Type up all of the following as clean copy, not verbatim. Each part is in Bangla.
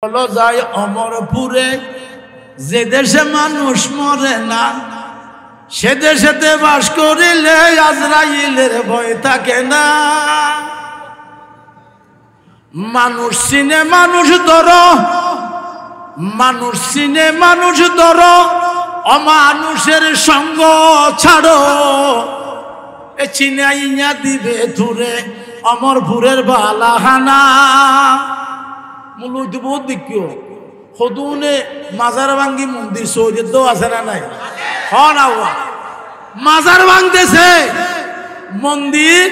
চলো যাই অমরপুরে, যে দেশে মানুষ মরে না, সে দেশেতে বাস করিলে আজরাইলের ভয় থাকে না। মানুষ চিনে মানুষ ধরো, মানুষ চিনে মানুষ ধরো, অমানুষের সঙ্গ ছাড়ো। এ চিনাইয়া দিবে ধরে অমরপুরের বালাহানা। মূলত বহুত দেখিও সদুনে মাজার ভাঙ্গি মন্দির সৌজে তো আছে না নাই? হন আওয়া মাজার ভাঙতেছে মন্দির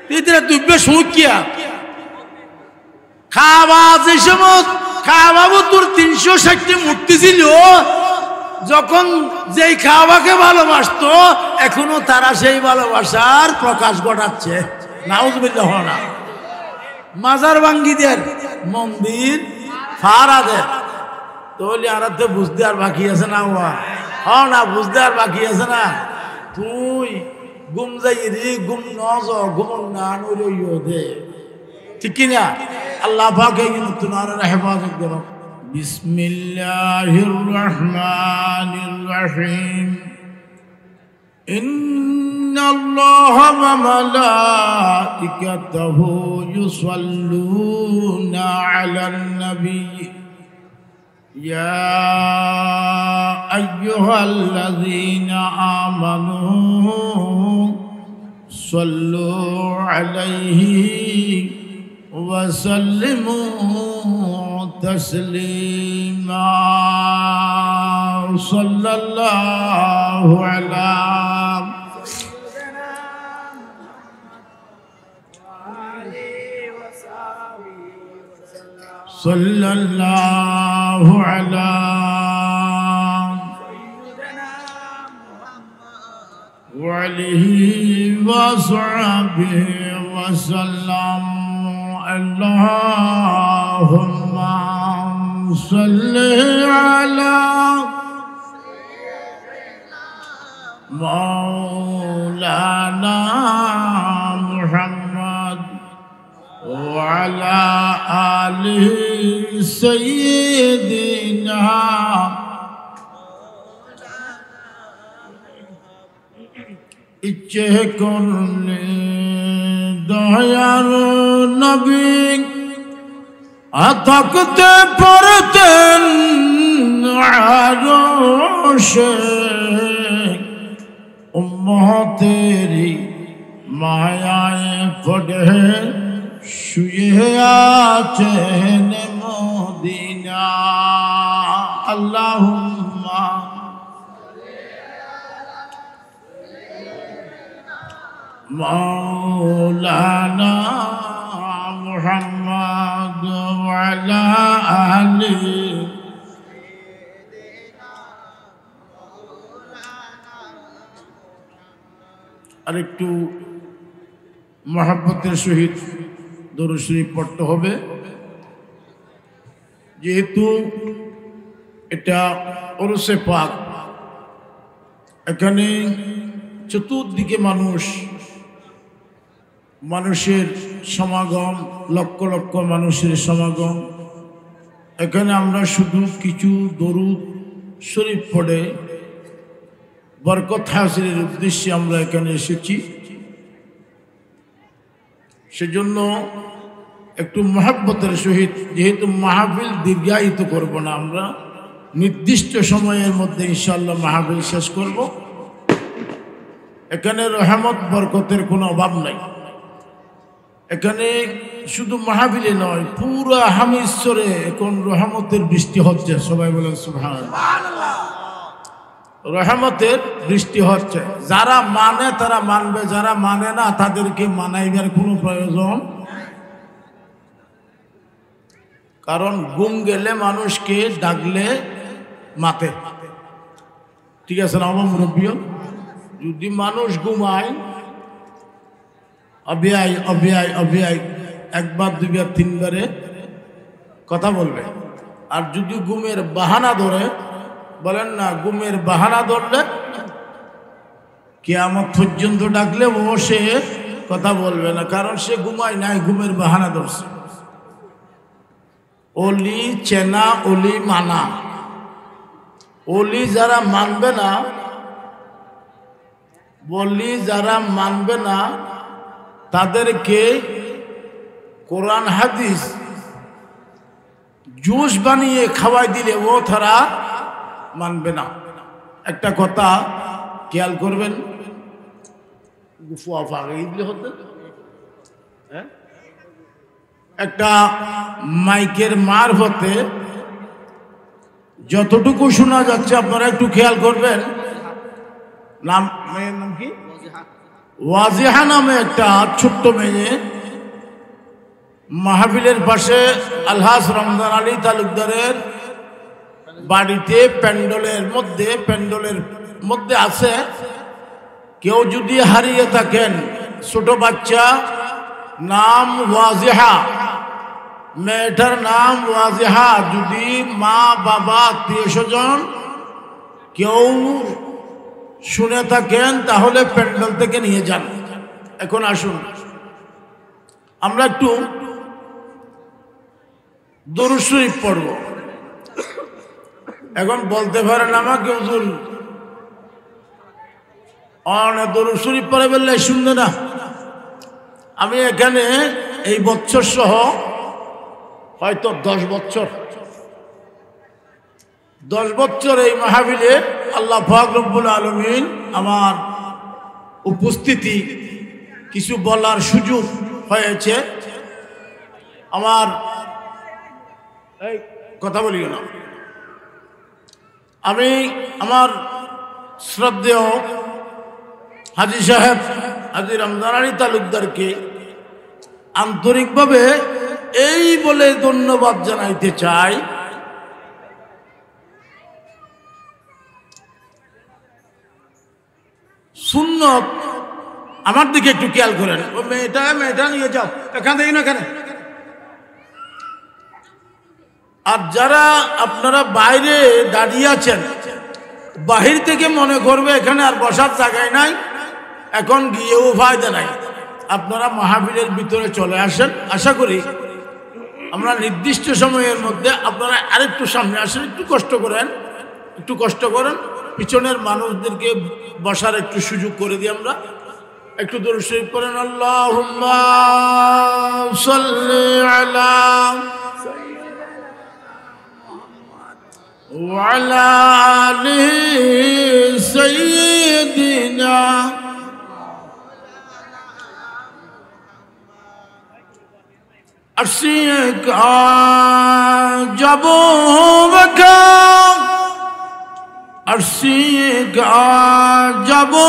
তিতরে দুব্বে সুকিয়া খাওয়া। যে সময় খাওয়াবো তোর 360টি মূর্তি ছিল, যখন যেই খাওয়াকে ভালোবাসতো এখনো তারা সেই ভালোবাসার প্রকাশ ঘটাচ্ছে। নাউজুবিল্লাহ না। মাজার ভাঙ্গিদের মন্দির ফারাদের তাহলে আর তো বুঝতে আর বাকি আছে না? হ্যাঁ না, বুঝতে আর বাকি আছে না? তুই গুম যাই রে, গুম নজ গুম না নইও দে, ঠিক কিনা? আল্লাহ পাকে কিন্তু তোমার হেফাজত করো। বিসমিল্লাহির রহমানির রহিম। ইন্নাল্লাহা ওয়া মালাইকাতাহু ইউসাল্লুনা আলান নবী ইয়া আইয়ুহাল্লাযীনা আমানু সাল্লু আলাইহি ওয়া সাল্লিমু তাসলিমা। সাল্লাল্লাহু আলা সাল্লাল্লাহু আলা ওয়া আলিহি ওয়া সাহবিহি ওয়া সাল্লাম। আল্লাহুম্মা সাল্লি আলা মাওলানা মুহাম্মদ ওয়া আলা আলিহি সাইয়্যিদিনা ইচ্ছে করলে দয়ার নবী থাকতে পারতেন আরশে, উম্মতেরি মায়ায় পড়ে শুয়ে আছেন মদিনা। আল্লাহুম্মা মাওলানা মুহাম্মদ ওয়া আলা আলিহি। আরেকটু মহব্বতের সহিত দরুদ শরীফ পড়তে হবে, যেহেতু এটা ওরসে পাক। এখানে চতুর্দিকে মানুষের সমাগম, লক্ষ লক্ষ মানুষের সমাগম। এখানে আমরা শুধু কিছু দরুদ শরীফ পড়ে বরকত হাসিলের উদ্দেশ্যে আমরা এখানে এসেছি। সেজন্য একটু মহব্বতের সহিত, যেহেতু মাহফিল দীর্ঘায়িত করব না, আমরা নির্দিষ্ট সময়ের মধ্যে ইনশাআল্লাহ মাহফিল শেষ করব। এখানে রহমত বরকতের কোনো অভাব নাই। এখানে শুধু মাহফিলে নয়, পুরো হামিশ্বরে এখন রহমতের বৃষ্টি হচ্ছে। সবাই বলেন সুবহানাল্লাহ। রহমতের বৃষ্টি হচ্ছে। যারা মানে তারা মানবে, যারা মানে না তাদেরকে মানাইবার কোনো প্রয়োজন। কারণ গুম গেলে মানুষকে ডাকলে মাতে, ঠিক আছে না? আমার মুরব্বীও যদি মানুষ ঘুমায় অভিয়ায় অভিয়ায় অভিয়ায় একবার দুইবার তিনবারে কথা বলবে। আর যদি ঘুমের বাহানা ধরে, বলেন না, ঘুমের বাহানা ধরলে কিয়ামত পর্যন্ত ডাকলে ও সে কথা বলবে না, কারণ সে ঘুমায় নাই, ঘুমের বাহানা ধরছে। অলি চেনা, অলি মানা। অলি যারা মানবে না, বলি যারা মানবে না, তাদেরকে কোরআন হাদিস জুস বানিয়ে খাওয়াই দিলে ও তারা মানবে না। একটা কথা খেয়াল করবেন, একটা মাইকের মারফতে যতটুকু শোনা যাচ্ছে আপনারা একটু খেয়াল করবেন। নাম, মেয়ের নাম কি? ওয়াজিহা নামে একটা ছোট্ট মেয়ে মাহফিলের পাশে আলহাজ রমজান আলী তালুকদারের বাড়িতে প্যান্ডেলের মধ্যে আছে। কেউ যদি হারিয়ে থাকেন, ছোট বাচ্চা, নাম ওয়াজিহা, মেয়েটার নাম ওয়াজিহা, যদি মা বাবা আত্মীয় স্বজন কেউ শুনে থাকেন তাহলে প্যান্ডেল থেকে নিয়ে যান। এখন আসুন আমরা একটু দরুদ শরীফ পড়ব। এখন বলতে পারেন আমাকে হুজুর দরুদ শরীফ পড়ে বললে শুনবে না। আমি এখানে এই বছর সহ হয়তো 10 বছর এই মাহফিলে আল্লাহ পাক রব্বুল আলামিন আমার উপস্থিতি কিছু বলার সুযোগ হয়েছে। আমার এই কথা বলিও না, আমি আমার শ্রদ্ধেয় হাজী সাহেব হাজী রমজান আলী তালুকদারকে আন্তরিকভাবে এই বলে ধন্যবাদ জানাইতে চাই, সুন্নত আমার দিকে একটু খেয়াল করেন। ও মেয়েটা নিয়ে যাও এখান থেকে না, এখানে। আর যারা আপনারা বাইরে দাঁড়িয়ে আছেন, বাহির থেকে মনে করবে এখানে আর বসার জায়গায় নাই, এখন গিয়েও ফায়দা নাই, আপনারা মাহফিলের ভিতরে চলে আসেন। আশা করি আমরা নির্দিষ্ট সময়ের মধ্যে আপনারা আরেকটু সামনে আসেন, একটু কষ্ট করেন, পিছনের মানুষদেরকে বসার একটু সুযোগ করে দিই। আমরা একটু দরুদ শরীফ পড়েন। আল্লাহুম্মা সাল্লি আলা ওয়া আলা আলি সাইয়্যিদিনা আশিক আজাবু ওয়াকা আশিক আজাবু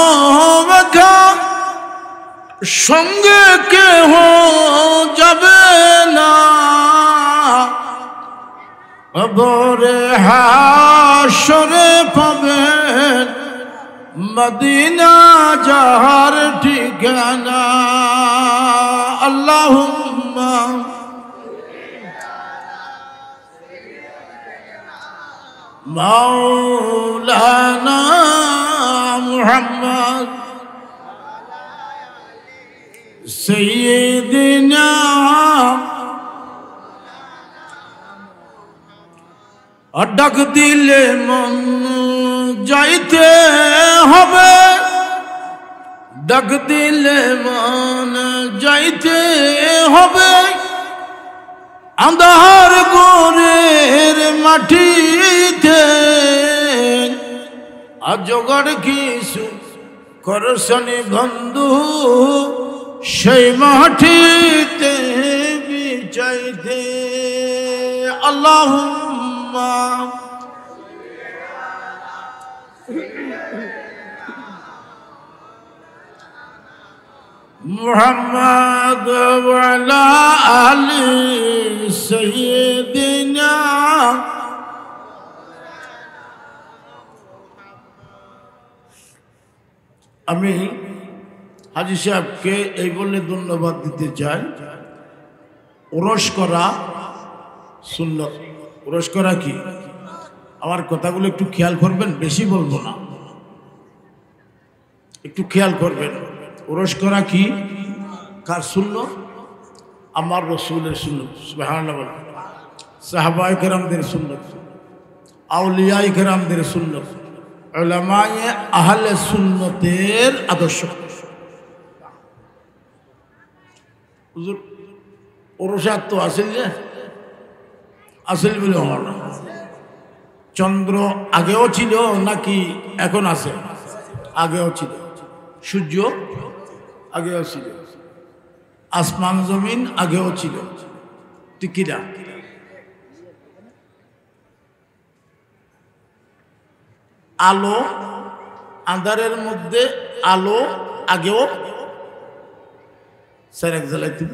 ওয়াকা সঙ্গে কেহ যাবে না, কবরে হাসরে পাবেন মদিনা যার ঠিকানা। আল্লাহুম্মা মাওলানা মুহাম্মদ সাইয়্যিদিনা ডাক দিলে মন যাইতে হবে, ডাক দিলে মন যাইতে হবে, আন্ধার গোরের মাটিতে আজগর কিছু করসনি বন্ধু, সেই মাটিতে বিচাইতে। আল্লাহুম্মা মুহাম্মদ ওয়া আলা আলি সাইয়্যিদিনা। আমি হাজী সাহেবকে এই বলে ধন্যবাদ দিতে চাই। ওরস করা সুন্নত। ওরস করা কি? আমার কথাগুলো একটু খেয়াল করবেন, বেশি বলবো না, একটু খেয়াল করবেন। ওরস করা কি? কার সুন্নত? আমার রসুলের সুন্নত। সুবহানাল্লাহ। সাহাবায়ে কেরামদের সুন্নত, আউলিয়ায়ে কেরামদের সুন্নত, উলামায়ে আহলে সুন্নতের আদর্শ। হুজুর ওরসাদ তো আসেন যে আসেল বলে হওয়ার না। চন্দ্র আগেও ছিল নাকি এখন আছে? আগেও ছিল। সূর্য আগেও ছিল, আসমান জমিন আগেও ছিল, ঠিক কিনা? আলো আঁধারের মধ্যে আলো আগেও সেরাক জ্বালাইতো।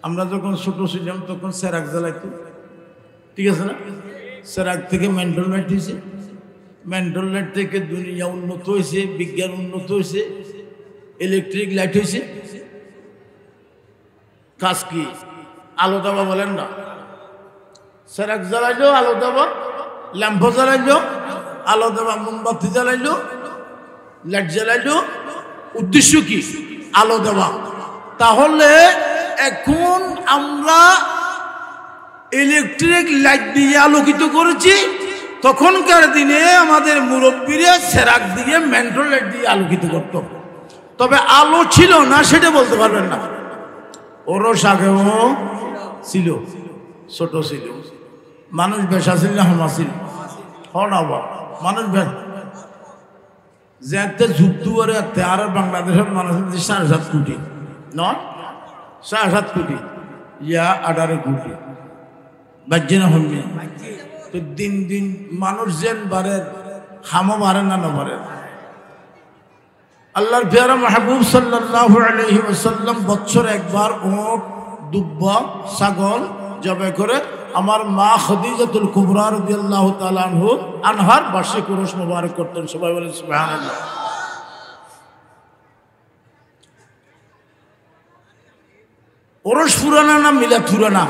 আমরা যখন ছোট ছিলাম তখন সেরাক জ্বালাইতো, ঠিক আছে না? সেরাক থেকে মেন্টাল লাইট হয়েছে, মেন্টাল লাইট থেকে দুনিয়া উন্নত হয়েছে, বিজ্ঞান উন্নত হয়েছে, ইলেকট্রিক লাইট হয়েছে। কাজ কি? আলো দেওয়া বলেন না? সেরাক জ্বালাইলো আলো দেওয়া, ল্যাম্প জ্বালাইলো আলো দেওয়া, মোমবাতি জ্বালাইলো, লাইট জ্বালাইলো, উদ্দেশ্য কি? আলো দেওয়া। তাহলে এখন আমরা ইলেকট্রিক লাইট দিয়ে আলোকিত করেছি, তখনকার দিনে আমাদের মুরব্বীরা সেরাক দিয়ে মেন্টল লাইট দিয়ে আলোকিত করত। তবে আলো ছিল না সেটা বলতে পারবেন না। ওরস আগেও ছিল, ছোট ছিল, মানুষ বেশা ছিল না হামা ছিল হবা মানুষ যেতে যুদ্ধ করে আর বাংলাদেশের মানুষের 7.5 কোটি নয়, 7.5 কোটি ইয়া 18 কোটি বাজ্যে না হইবে। তো দিন দিন মানুষ যেন বাড়ে, হামও বাড়ে না না বাড়ে। আল্লাহর পেয়ারা মাহবুব সাল্লাল্লাহু আলাইহি ওয়াসাল্লাম বছর একবার উট, দুব্বা, ছাগল জবাই করে আমার মা খাদিজাতুল কুবরা রাদিয়াল্লাহু তাআলা আনহার বার্ষিক উরুস মোবারক করতেন। সবাই বলেন সুবহানাল্লাহ। উরুস পুরানা না মিলাদ পুরানা?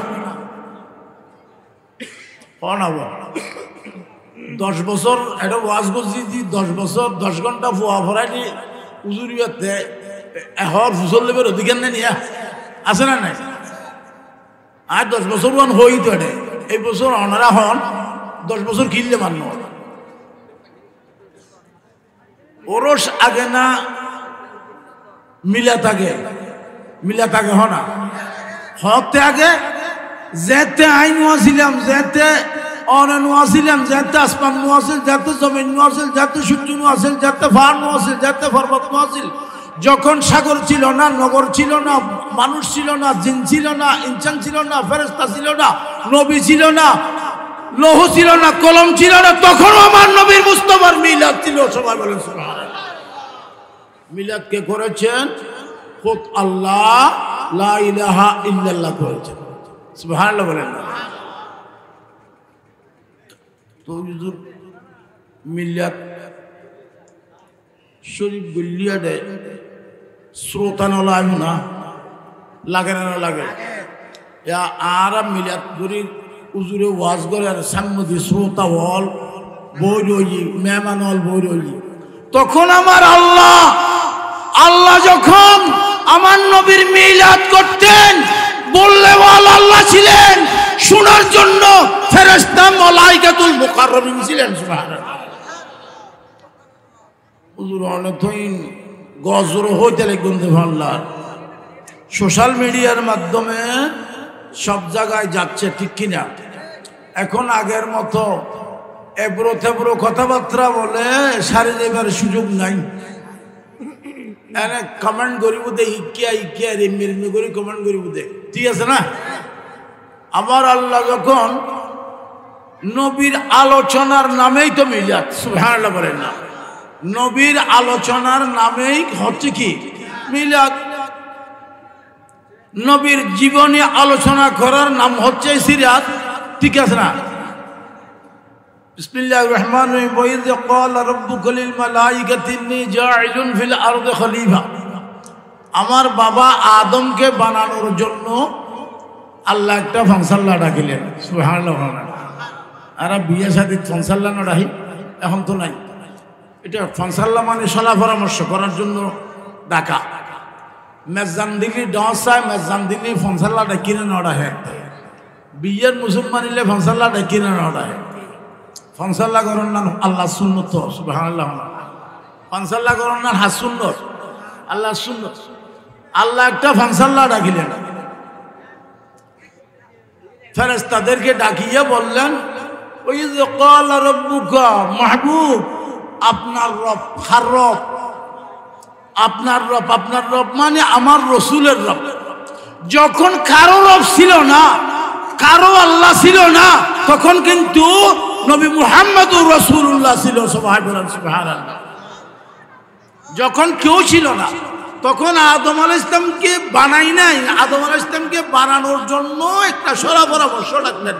10 বছর এটা ওয়াজ করছি, 10 বছর 10 ঘন্টা ফুয়া ফরাইনি উজুরিয়াতে এহর ফুসল লেবের অধিকার নেই আছে না নাই? আর 10 বছর ওয়ান হই তো এটা, এই বছর অনারা হন 10 বছর কিনলে মান্য। ওরস আগে না মিলাত আগে? মিলাত আগে হ না, হতে আগে যেতে আইন নোয়াছিলাম, যেতে অনে নোয়াছিলাম, যেতে আসমান নোয়াছিল, যেতে জমিন নোয়াছিল, যেতে সূর্য নোয়াছিল, যেতে পাহাড় নোয়াছিল, যেতে পর্বত নোয়াছিল। যখন সাগর ছিল না, নগর ছিল না, মানুষ ছিল না, জিন ছিল না, ইনসান ছিল না, ফেরেশতা ছিল না, নবী ছিল না, লৌহ ছিল না, কলম ছিল না, তখনও আমার নবীর মুস্তাফার মিলাদ ছিল। সবাই বলেন সুবহানাল্লাহ। মিলাদ কে করেছেন? খুদ আল্লাহ লা ইলাহা ইল্লাল্লাহ করেছেন। সুবহানাল্লাহ বলেন না? তো হুজুর মিলাদ শরীফ বলিয়া দেয়, শ্রোতা নলায় না লাগে না লাগে? আর মিলাদ করি উজুরে ওয়াজ করে আর সাংমতি শ্রোতা হল বই রই, মেহমান হল বই রই। তখন আমার আল্লাহ যখন আমার নবীর মিলাদ করতেন, বললে বল আল্লাহ ছিলেন, শোনার জন্য ফেরেশতা মালায়েকাতুল মুকাররাবিন ছিলেন। সুবহানাল্লাহ। হুজুর অনেকদিন গজর হইতে লাগবে আল্লাহ। সোশ্যাল মিডিয়ার মাধ্যমে সব জায়গায় যাচ্ছে, ঠিক কিনা? এখন আগের মতো এবড়ো থেবড়ো কথাবার্তা বলে সারি দেবার সুযোগ নাই। এনে কমেন্ট করিব দে, ইকিয়া রেমি করে কমেন্ট করিব দে, ঠিক আছে না? আমার আল্লাহ যখন নবীর আলোচনার নামেই তো মিলাদ, সুবহানাল্লাহ বলেন না? নবীর আলোচনার নামেই হচ্ছে কি মিলাদ। নবীর জীবনী আলোচনা করার নাম হচ্ছে সিরাত, ঠিক আছে না? বিসমিল্লাহির রহমানির রহিম। ওয়া ইয ক্বালা রাব্বুকা লিল মালাইকাতি ইন্নী জাইলুন ফিল আরদি খলিফা। আমার বাবা আদমকে বানানোর জন্য আল্লাহ একটা ফাংসাল্লা ডাকিলেন। সুবহানাল্লাহ। আর বিয়ে শাদী ফাংসাল্লা না ডাকি? এখন তো নাই। এটা ফাংসাল্লা মানে সলা পরামর্শ করার জন্য ডাকা। মেজান দিলি ডসায়, মেজান দিলি ফাংসাল্লাটা কিনে না ডাকে। বিয়ের মুসলমান ইলে ফাংসাল্লা ডেকি না নটায় ফাংসাল্লা করেন না আল্লাহ সুন্নত সুবহানাল্লাহ ফাংসাল্লা করেন না হাস সুন্নত আল্লাহ সুন্নত আল্লাহ একটা ফাংসাল্লা ডাকিলেন ফেরেশতাদেরকে ডাকিয়ে বললেন ওই যে ক্বাল রাব্বুকা মাহবুব আপনার রব কার রব আপনার রব আপনার রব মানে আমার রাসূলের রব যখন কারো রব ছিল না কারো আল্লাহ ছিল না তখন কিন্তু নবী মুহাম্মদুর রাসূলুল্লাহ ছিল সুবহানাল্লাহ যখন কেউ ছিল না তখন আদম আলাইহিস সালামকে বানাই নাই আদম আলাইহিস সালামকে বানানোর জন্য একটা সরা পরামর্শ রাখলেন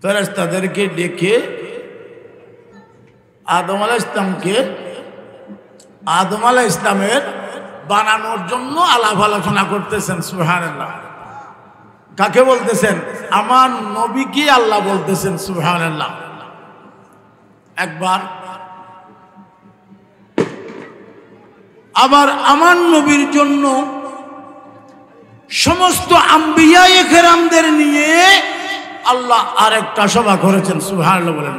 ফেরেশতাদেরকে ডেকে আদম আলাইহিস সালামের বানানোর জন্য আলাপ আলোচনা করতেছেন সুবহানাল্লাহ কাকে বলতেছেন আমার নবীকে আল্লাহ বলতেছেন সুবহানাল্লাহ একবার আবার আমার নবীর জন্য সমস্ত আম্বিয়ায়ে কেরামদের নিয়ে আল্লাহ আরেকটা সভা করেছেন সুবহানাল্লাহ বলেন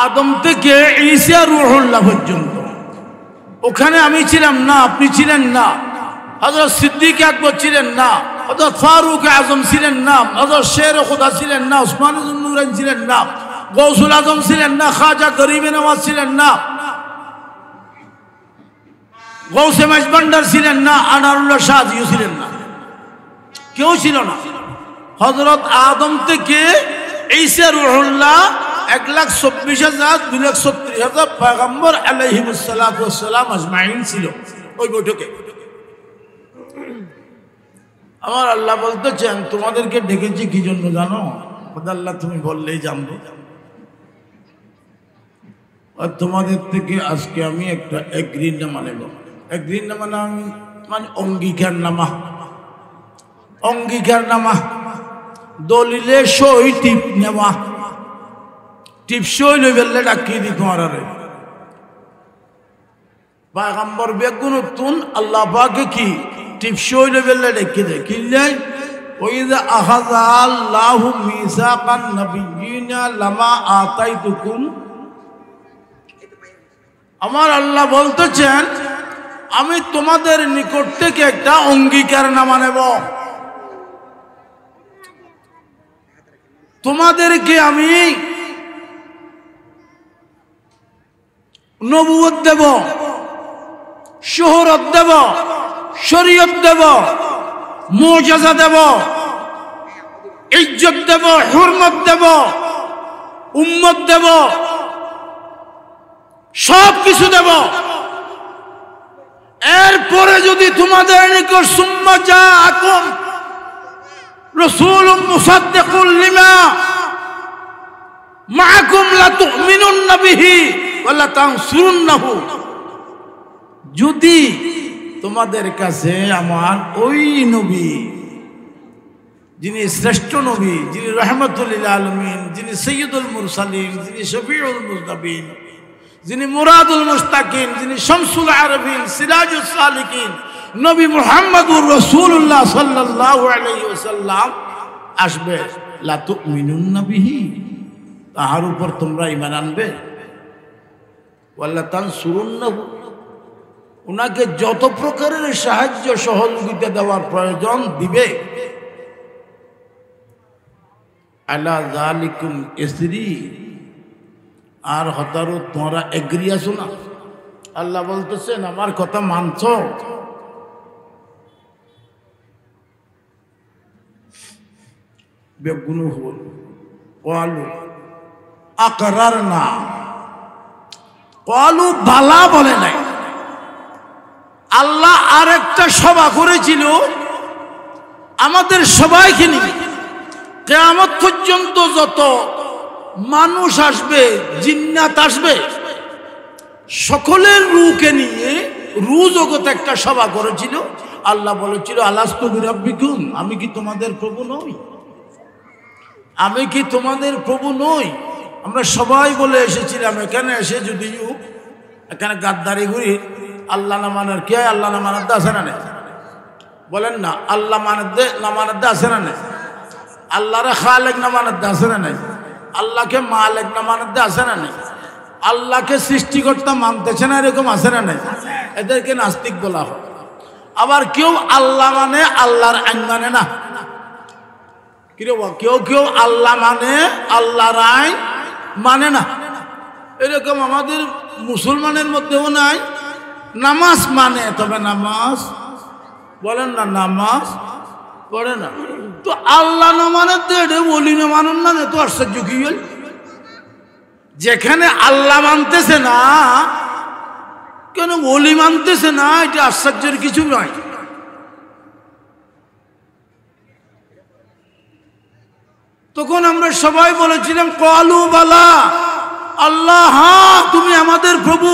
আদম থেকে ঈসা রূহুল্লাহ পর্যন্ত ওখানে আমি ছিলাম না আপনি ছিলেন না হযরত সিদ্দিক আকবর ছিলেন না হযরত ফারুক আজম ছিলেন না হযরত শের খুদা ছিলেন না উসমান ইবনে নুরাইন ছিলেন না গৌসুল আজম ছিলেন না খাজা গরিবে নওয়াজ ছিলেন না গৌসে মাইজবান্ডার ছিলেন না আনারুল্লাহ শাহজিও ছিলেন না কেউ ছিল না হযরত আদম থেকে ঈসা রূহুল্লাহ 1,24,000 2,36,000 পয়গম্বর আলাইহিস সালাতু ওয়াস সালাম আজমাইন ছিল ওই বৈঠকে আমার আল্লাহ বলতেছেন তোমাদেরকে ডেকেছি কি জন্য জানো খোদা আল্লাহ তুমি বললেই জানবো আর তোমাদের থেকে আজকে আমি একটা এগ্রিনামা নেব এগ্রিনামা মানে অঙ্গীকারনামা দলিলে সই টিপ নেওয়া টিপসই লই বেললে ডাকিয়ে দি তোমার পয়গম্বর বেগুনতুন আল্লাহ পাকে কি টিপসই লই বেললে ডাকিয়ে দেয় কিনলে ওইদা আখাযা আল্লাহু মিসাকান নাবিয়িনা লামা আতাইতুকুম আমার আল্লাহ বলতেছেন আমি তোমাদের নিকট থেকে একটা অঙ্গীকারনামা নেব তোমাদেরকে আমি নবুয়ত দেব শোহরত দেব শরীয়ত দেব মুজিজা দেব ইজ্জত দেব হুরমত দেব উম্মত দেব সব কিছু দেব এরপরে যদি তোমাদের নিকট সুম্মা জাআকুম রাসূলুম মুসাদ্দিকুল লিমা মাআকুম লা তুমিনুন্না বিহি ওয়া লা তানসুরুন্নাহু যদি তোমাদের কাছে আমার ওই নবী যিনি শ্রেষ্ঠ নবী যিনি রাহমাতুল লিল আলামিন যিনি সাইয়্যিদুল মুরসালিন যিনি শফিউল মুজনাবিন যিনি মুরাদুল মুস্তাকিন যিনি শামসুল আরবিন সিরাজুস সালিকিন নবী মুহাম্মদুর রাসূলুল্লাহ সাল্লাল্লাহু আলাইহি ওয়াসাল্লাম আসবে লা তুমিনুন্না বিহি তাহার উপর তোমরা ঈমান আনবে ওয়াল্লা তানসুরুন্নাহু উনাকে যত প্রকারের সাহায্য সহযোগিতা দেওয়ার প্রয়োজন দিবে আলা যালিকুম ইসরি আর হতারু তোমরা এগ্রি আছো না আল্লাহ বলতেছেন আমার কথা মানছো বেগুনু হল ওয়ালু আকরারনা ওয়ালু বালা বলে নাই আল্লাহ আরেকটা সভা করেছিল আমাদের সবাইকে নিয়ে কিয়ামত পর্যন্ত যত মানুষ আসবে জিন্নাত আসবে সকলের রূহকে নিয়ে রূহ জগতে একটা সভা করেছিল আল্লাহ বলেছিল আলাস্তু বিরাব্বিকুম আমি কি তোমাদের প্রভু নই আমি কি তোমাদের প্রভু নই আমরা সবাই বলে এসেছিলাম এখানে এসে যদিও এখানে গাদ্দারি করি আল্লাহ না মানার কে আল্লাহ না মানার দাস না বলেন না, আল্লাহ নামানাদ্দে আছে না নাই? আল্লাহরে খালেক নামানাদ্দে আছে না নাই? আল্লাহকে মালেক নামানাদ্দে আছে না নাই? আল্লাহকে সৃষ্টিকর্তা মানতেছে না, এরকম আছে না নাই? এদেরকে নাস্তিক বলা হয়। আবার কেউ আল্লাহ মানে আল্লাহর আইন মানে না। কেউ কেউ আল্লাহ মানে আল্লাহর আইন মানে না, এরকম আমাদের মুসলমানের মধ্যেও নাই। নামাজ মানে, তবে নামাজ বলেন না, নামাজ পড়ে না। তো আল্লাহ না মানে তো এটা বলি না মানুন না, তো আশ্চর্য কি হল? যেখানে আল্লাহ মানতেছে না, কেন ওলি মানতেছে না, এটা আশ্চর্যের কিছু নয়। তখন আমরা সবাই বলেছিলাম ক্বালু বালা, আল্লাহ হ্যাঁ তুমি আমাদের প্রভু।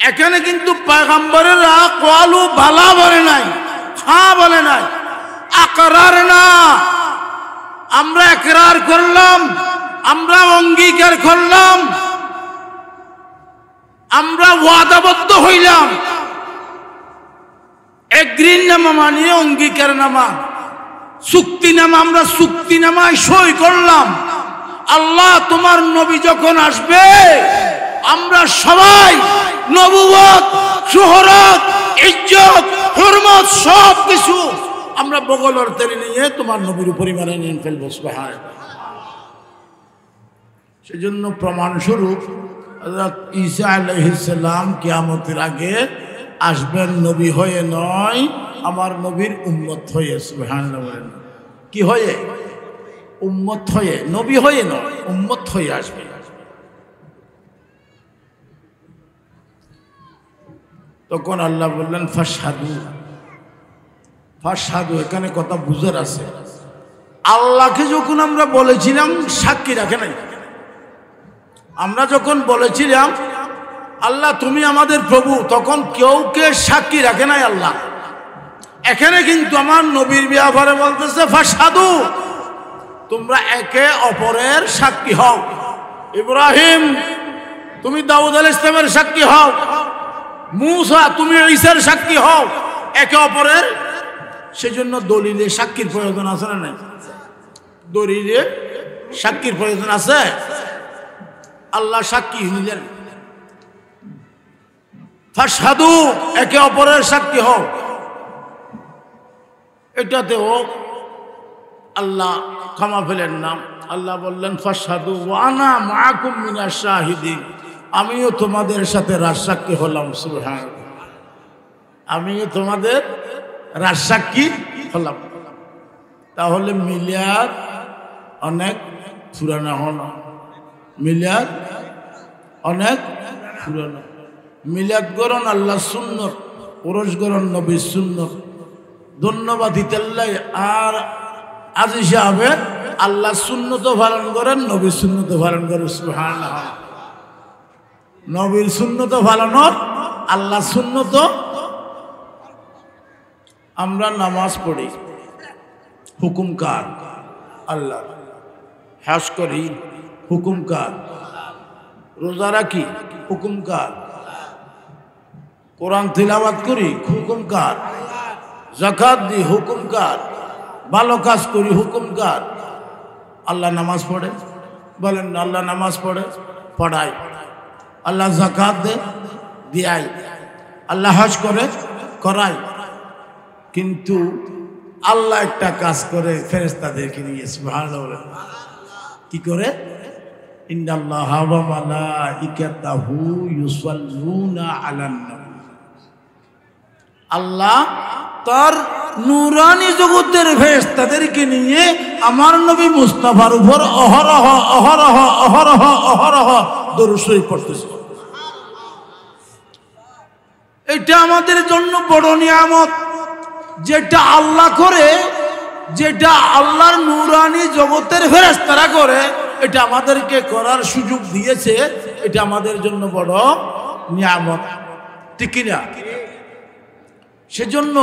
এখানে কিন্তু পয়গম্বরেরা ক্বালু বালা বলে নাই, হ্যাঁ বলে নাই, আকরার না। আমরা একরার করলাম, আমরা অঙ্গীকার করলাম, আমরা ওয়াদাবদ্ধ হইলাম। এগ্রিনামা মানে অঙ্গীকার নামা, চুক্তিনামা, আমরা চুক্তিনামায় সই করলাম। আল্লাহ তোমার নবী যখন আসবে, আমরা সবাই নবুয়ত, শোহরত, ইজ্জত, হুরমত সব কিছু আমরা বগলের তেরে নিয়ে তোমার নবীর উপর ইমান নিয়ে ফেলবো। সুবহানাল্লাহ। সেজন্য প্রমাণস্বরূপ হযরত ঈসা আলাইহিস সালাম কিয়ামতের আগে আসবেন নবী হয়ে নয়, আমার নবীর উম্মত হয়ে। সুবহানাল্লাহ। কি হয়ে? উম্মত হয়ে, নবী হয়ে নয়, উম্মত হয়ে আসবে। তখন আল্লাহ বললেন ফাশহাদু, ফাশহাদু, এখানে কথা বুঝার আছে। আল্লাহকে যখন আমরা বলেছিলাম সাক্ষী রাখে নাই, আমরা যখন বলেছিলাম আল্লাহ তুমি আমাদের প্রভু, তখন কেউকে সাক্ষী রাখে নাই আল্লাহ। এখানে কিন্তু আমার নবীর ব্যাপারে বলতেছে ফাশহাদু, তোমরা একে অপরের সাক্ষী হও। ইব্রাহিম তুমি দাউদ আলাইহিস সালামের সাক্ষী হও, মূসা তুমি ঈসার সাক্ষী হও, একে অপরের। সেজন্য দলিলে সাক্ষীর প্রয়োজন আছে না নাই? দলিলে সাক্ষীর প্রয়োজন আছে। আল্লাহ সাক্ষী নিলেন, ফাশহাদু, একে অপরের সাক্ষী হও। এটাতেও আল্লাহ ক্ষমা ফেলেন না। আল্লাহ বললেন ফাশহাদু ওয়া আনা মাআকুম মিনাশ শাহিদিন, আমিও তোমাদের সাথে রাজসাক্ষী হলাম। সুবহানাল্লাহ। আমিও তোমাদের রাজসাক্ষী হলাম। তাহলে মিলাদ অনেক পুরানো হলো, মিলাদ অনেক পুরানো। মিলাদ গরণ আল্লাহ সুন্নত, ওরস গরণ নবীর সুন্নত। ধন্যবাদ দিতেল্লাই। আর আজি সাহেবে আল্লাহ সুন্নত পালন করেন, নবীর সুন্নত পালন করেন। সুবহানাল্লাহ। নবীর সুন্নত পালন, আল্লাহ সুন্নত। আমরা নামাজ পড়ি, হুকুম কার? আল্লাহ। হজ করি, হুকুম কার? রোজা রাখি, হুকুম কার? কোরআন তিলাওয়াত করি, হুকুম কার? যাকাত দিই, হুকুম কার? ভালো কাজ করি, হুকুম কার? আল্লাহ নামাজ পড়ে, বলেন না, আল্লাহ নামাজ পড়ে, পড়ায়। আল্লাহ যাকাত দে, দিয়াই। আল্লাহ হজ করে, করায়। কিন্তু আল্লাহ একটা কাজ করে ফেরেশতাদেরকে নিয়ে। সুবহানাল্লাহ। কি করে? ইন্নাল্লাহা ওয়া মালাইকাতাহু ইউসাল্লুনা আলান নবী। আল্লাহ তার নূরানি জগতের ফেরেশতাদেরকে নিয়ে আমার নবী মুস্তাফার উপর অহরহ অহরহ অহরহ অহরহ দরুদ শরীফ পড়তেছে। এটা আমাদের জন্য বড় নিয়ামত, যেটা আল্লাহ করে, যেটা আল্লাহর নূরানি জগতের ফেরেশতারা করে, এটা আমাদেরকে করার সুযোগ দিয়েছে। এটা আমাদের জন্য বড় নিয়ামত, ঠিক কিনা? সেজন্য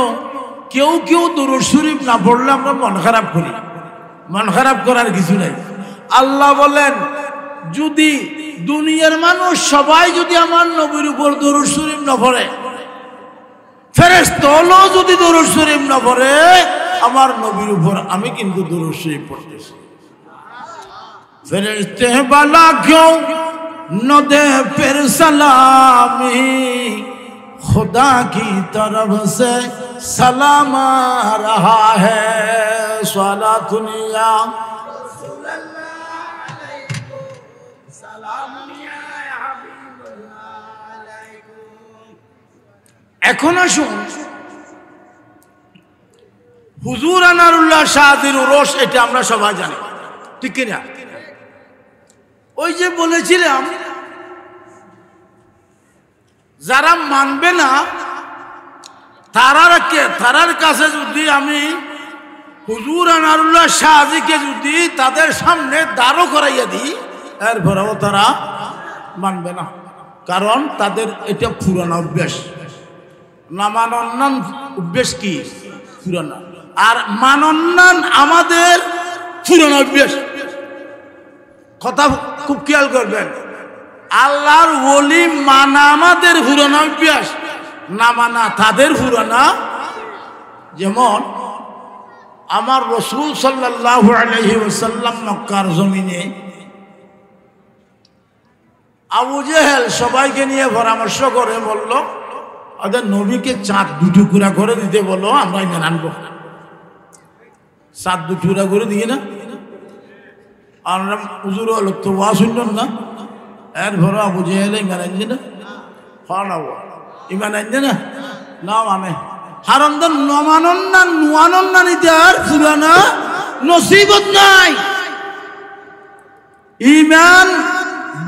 কেউ কেউ দরুদ শরীফ না পড়লে আমরা মন খারাপ করি। মন খারাপ করার কিছু নাই। আল্লাহ বলেন যদি দুনিয়ার মানুষ সবাই যদি আমার নবীর উপর দরুদ শরীফ না পড়ে, ফেরেশতা হলো যদি দরুদ শরীফ না পড়ে আমার নবীর উপর আমি কিন্তু দরুদ শরীফ পড়তেছি। ফেরেশতে বালা क्यों न दे फिर सलामी खुदा की तरफ से सलाम आ रहा है सला दुनिया এখন আসুন হুজুর আনারুল্লাহ শাহজির উরস, এটা আমরা সবাই জানি, ঠিক কিনা? ওই যে বলেছিলাম যারা মানবে না তারার কাছে যদি আমি হুজুর আনারুল্লাহ শাহজিকে যদি তাদের সামনে দাঁড়ো করাইয়া দিই, এরপরেও তারা মানবে না, কারণ তাদের এটা পুরানো অভ্যাস। না মানন্নান অভ্যাস কি? পুরানো। আর মানন্নান আমাদের পুরানো অভ্যাস। কথা খুব খেয়াল করবেন, আল্লাহর ওলি মানা আমাদের পুরানো অভ্যাস, না মানা তাদের পুরানা। যেমন আমার রাসূল সাল্লাল্লাহু আলাইহি ওয়াসাল্লাম মক্কার জমিনে আবু জেহেল সবাইকে নিয়ে পরামর্শ করে বলল, ওদের নবীকে চাঁদ দুটুকরা করে দিতে বলো, আমরা ইমান আনবো। চাঁদ দুটুকরা করে দিয়ে না, আমরা হুজুর লোক তো ওয়া শুনলাম না, এরপরে আবু জেহেল ইমান আনছে না, ইমান আনছে না, না মানে হারন্দন নমানন্না নুয়ানন্না নিতে আর পুরানা নসিবত নাই। ইমান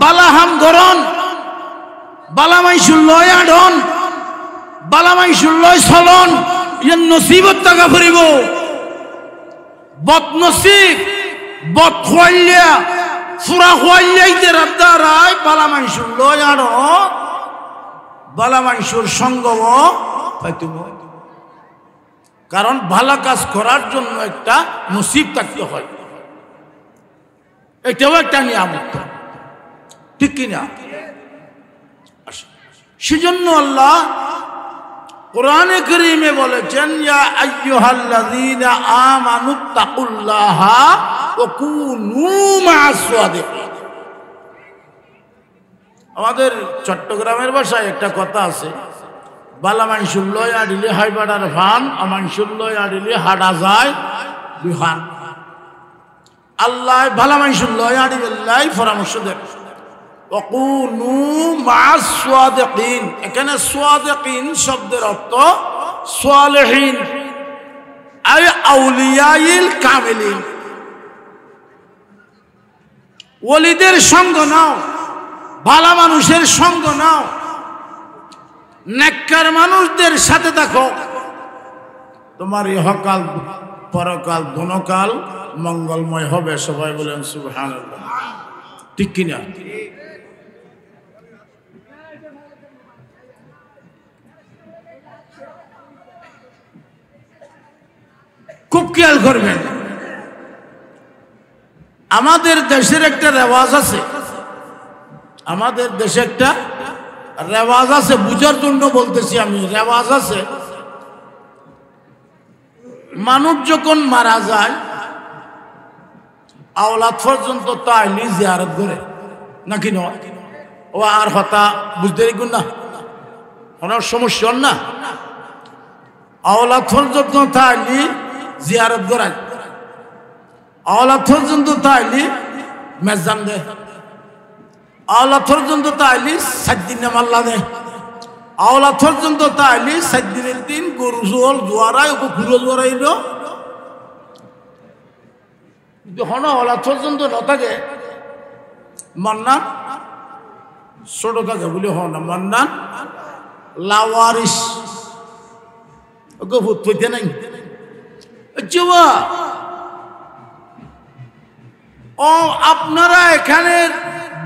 বালাহাম গরন বালামাই শুল্লয় আডন বালামাই শুল্লয় চলন ইয়ান নসিবত টাকা ফুরিব। বদনসিব বদ খোয়াইয়া ফুরা খোয়াইয়াইতে রাদ্দারায় বালামাই শুল্লয় আড বালামাই শুর সঙ্গব পাইতুম। কারণ ভালো কাজ করার জন্য একটা নসিব থাকতে হয়, এটাও একটা নিয়ামত, ঠিক কিনা? সেজন্য আল্লাহ কোরআনে কারীমে বলেছেন, ইয়া আইয়ুহাল্লাযীনা আমানুত্তাকুল্লাহা ওয়া কুনু মা'আস সাদিকিন। আমাদের চট্টগ্রামের ভাষায় একটা কথা আছে, বালা মানসুর লয় আডিলে হাইবাডার ফান, আমানসুর লয় আডিলে হাডা যায় বিহান। আল্লাহ ভালা মানসুর লয় আডিল্লাহ পরামর্শ দেন, ওয়াকুনু মা'আস সাদিকিন। এখানে সাদিকিন শব্দের অর্থ সালেহিন আই আউলিয়াইল কামিলিন। ওলিদের সঙ্গ নাও, ভালো মানুষের সঙ্গ নাও, নেককার মানুষদের সাথে থাকো, তোমার ইহকাল পরকাল দোনোকাল মঙ্গলময় হবে। সবাই বলেন সুবহানাল্লাহ, ঠিক কিনা? খুব খেয়াল করবেন, আমাদের দেশের একটা রেওয়াজ আছে, আমাদের দেশে একটা রেওয়াজ আছে, বুঝার জন্য বলতেছি আমি। রেওয়াজ আছে, মানুষ যখন মারা যায় আওলাদ পর্যন্ত তাইলি জিয়ারত করে নাকি নয়? ও আর হতা বুঝতে পারবেন না, ওনার সমস্যা না। আওলাদ পর্যন্ত তাইলি জিয়ারত করায়, আওলাদ পর্যন্ত তাইলি মেজান দে, আওলাদ পর্যন্ত তাইলি 7 দিন নামাল্লা দে, আওলাদ পর্যন্ত তাইলি 7 দিনের দিন গরু জোয়াল জোয়ারাই ওকে ঘুরো জোয়ারাইল। যখন আওলাদ পর্যন্ত ন থাকে মান্নান ছোট থাকে বলে হ না, মান্নান লাওয়ারিস ওকে ভূত পেতে নাই। ও আপনারা এখানে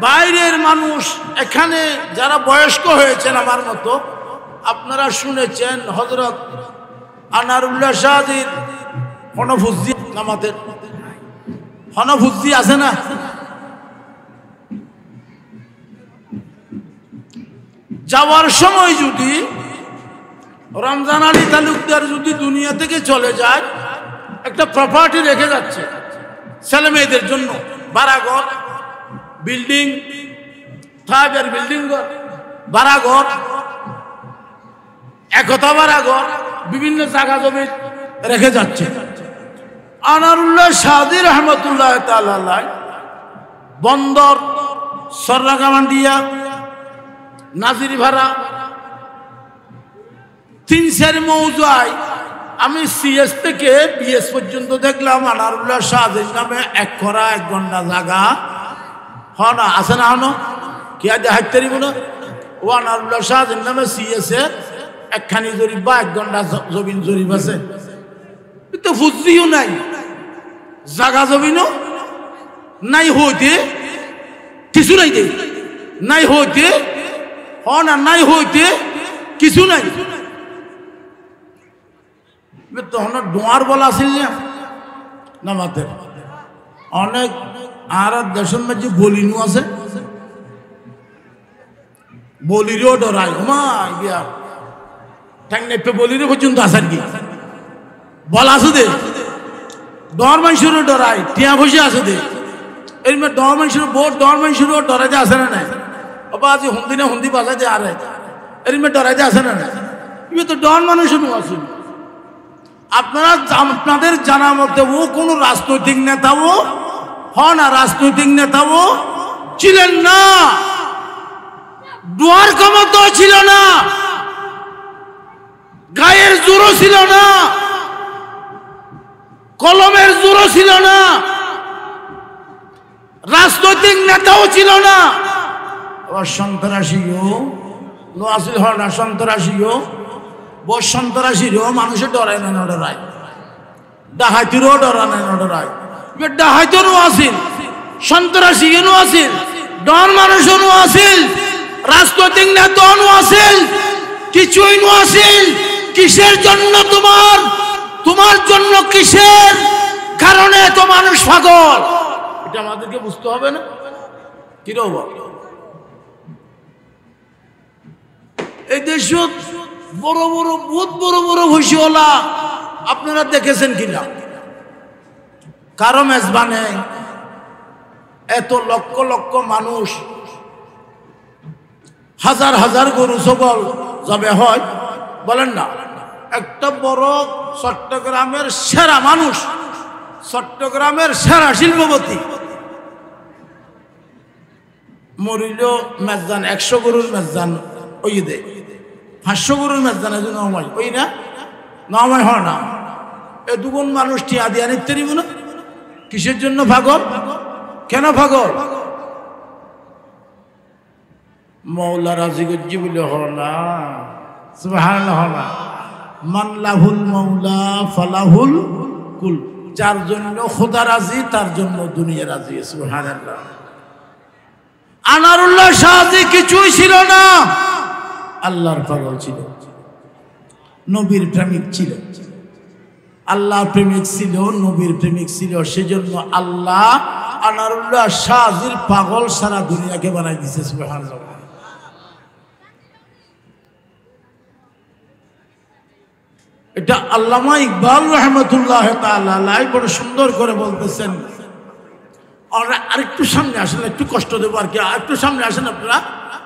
বাইরের মানুষ, এখানে যারা বয়স্ক হয়েছেন আমার মতো, আপনারা শুনেছেন হযরত আনারুল্লাহ শাহজির হনফুজ্জি নামাতের হনফুজ্জি আছে না? যাওয়ার সময় যদি রমজান আলী তালুকদার যদি দুনিয়া থেকে চলে যায়, একটা প্রপার্টি রেখে যাচ্ছে ছেলে মেয়েদের জন্য, বাড়াঘর, বিল্ডিং, 5 বিল্ডিং ঘর, বাড়াঘর, একতা বাড়াঘর, বিভিন্ন জায়গা জমি রেখে যাচ্ছে। আনারুল্লাহ সাদি রহমতুল্লাহ তাআলা বন্দর, সররাগামান্ডিয়া, নাজিরভাড়া, 3 মৌজায় আমি সিএস থেকে বিএস পর্যন্ত দেখলাম আনারুল্লাহ সাদির নামে 1 করা 1 ঘন্টা জায়গা না আছে না হনো কি আজ হাইতে পারিব না। ও আনারুল্লাহ সাদির নামে সিএস এ 1খানি জরিপ বা 1 ঘন্টা জমিন জরিপ আছে, তো ফুজিও নাই, জাগা জমিনও নাই, হইতে কিছু নাই, দে নাই হইতে না, নাই হইতে কিছু নাই। তখন ডোয়ার বলা আসিল না মাতে অনেক আর দেশের মাঝে বলিনু আছে, বলিরও ডরাই মা গিয়া ঠ্যাং নেপে বলিরে পর্যন্ত আসার কি বলা আছে দে, ডর মানুষেরও ডরাই, টিয়া বসে আছে দে, এর মেয়ে ডর মানুষের বহুত ডর মানুষেরও ডরাইতে আসে না নাই, বাবা আজ হুন্দি না হুন্দি বাজাইতে আরে এর মেয়ে ডরাইতে আসে না নাই, এবার তো ডর মানুষেরও আছে। আপনারা আপনাদের জানা মতে ও কোনো রাজনৈতিক নেতাও না, রাজনৈতিক নেতাও ছিলেন না, ডোয়ার ক্ষমতাও ছিল না, গায়ের জোরও ছিল না, কলমের জোরও ছিল না, রাজনৈতিক নেতাও ছিল না। আবার সন্ত্রাসীও নোয়াসিল হয় না, সন্ত্রাসীও বস সন্ত্রাসীরও মানুষের ডরায় না, ডরায় ডাহাতিরও ডরায় না, ডরায় ডাহাতিরও আসিল, সন্ত্রাসীও আসিল, ডর মানুষও আসিল, রাজনৈতিক নেতাও আসিল, কিছুই নো আসিল। কিসের জন্য তোমার জন্য কিসের কারণে তো মানুষ পাগল, এটা আমাদেরকে বুঝতে হবে না। কিরকম এই দেশ বড় বড় বহুত বড় বড় ভৈষওয়ালা আপনারা দেখেছেন কিনা, কারো মেজবানে এত লক্ষ লক্ষ মানুষ, হাজার হাজার গরু ছাগল যাবে হয় বলেন না। একটা বড় চট্টগ্রামের সেরা মানুষ, চট্টগ্রামের সেরা শিল্পপতি মরিল মেজদান, 100 গরুর মেজদান ওই দে, 500 গরুর মেজদান নমাই ওই না, নমাই হয় না, এ দুগুণ মানুষ টিয়া দিয়া নিতে পারিব না। কিসের জন্য পাগল, কেন পাগল? মৌলা রাজি গজ্জি বলে হ না, সুবহানাল্লাহ হ না, মান লাহুল মৌলা ফালাহুল কুল, যার জন্য খোদা রাজি তার জন্য দুনিয়া রাজি। সুবহানাল্লাহ। আনারুল্লাহ শাহজি কিছুই ছিল না, আল্লাহর পাগল ছিল, নবীর প্রেমিক ছিল, আল্লাহর প্রেমিক ছিল, নবীর প্রেমিক ছিল। সেজন্য আল্লাহ আনারুল্লাহ শাহজির পাগল সারা দুনিয়াকে বানাই দিয়েছে। সুবহানাল্লাহ। এটা আল্লামা ইকবাল রহমতুল্লাহ তাআলা আলাইহি বড় সুন্দর করে বলতেছেন। আরেকটু সামনে আসেন, একটু কষ্ট দেবো আর কি, একটু সামনে আসেন আপনারা,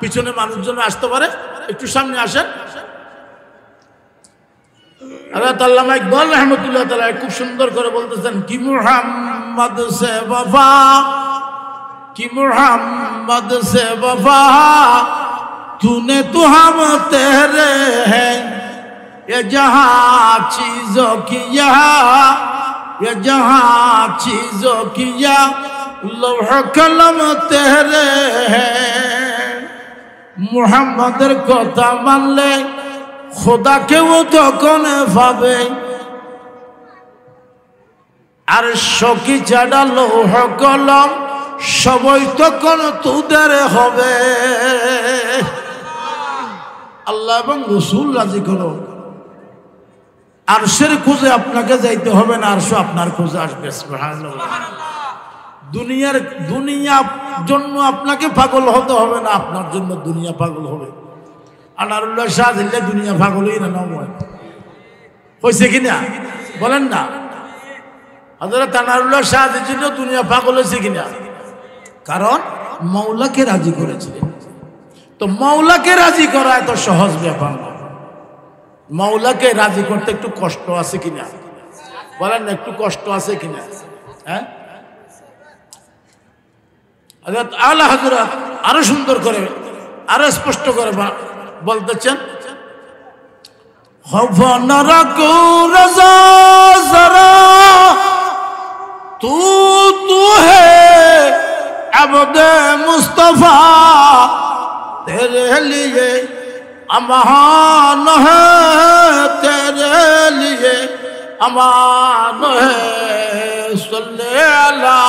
পিছনে মানুষজন আসতে পারে, একটু সামনে আসেন। আল্লামা ইকবাল রহমতুল্লাহ তাআলা খুব সুন্দর করে বলতেছেন, কি মুহাম্মদ সে वफा, কি মুহাম্মদ সে वफा, तूने तो हम तेरे हैं, ये जहां चीजों की यहाँ, ये जहां चीजों की यहाँ, लौह कलम तेरे हैं। मुहम्मदर কথা মানলে খোদাকেও তখন পাবে, আর শকি ছাড়া লৌহ কলম সবই তখন তোদের হবে। আল্লাহ এবং রাসূল রাজি করো, আরশের খোঁজে আপনাকে যাইতে হবে না, আরশ আপনার খোঁজে আসবে। সুবহানাল্লাহ। দুনিয়ার জন্য আপনাকে পাগল হতে হবে না, আপনার জন্য দুনিয়া পাগল হবে। আনারুল্লাহ শাহ দিলে দুনিয়া পাগলই না নয় হয়েছে কিনা বলেন না? হযরত আনারুল্লাহ শাহ দিল দুনিয়া পাগল হয়েছে কিনা? কারণ মাওলাকে রাজি করেছিলেন। তো মাওলাকে রাজি করা এত সহজ ব্যাপার না। মাওলাকে রাজি করতে একটু কষ্ট আছে কিনা বলেন না? একটু কষ্ট আছে কিনা? হ্যাঁ, আলা হযরত আরো সুন্দর করে আরো স্পষ্ট করে বলতেছেন, খফনা কো রাজা জরা তু তু হে আবদে মুস্তাফা তেরে লিয়ে अमान है, तेरे लिए अमान है, सल्ले अला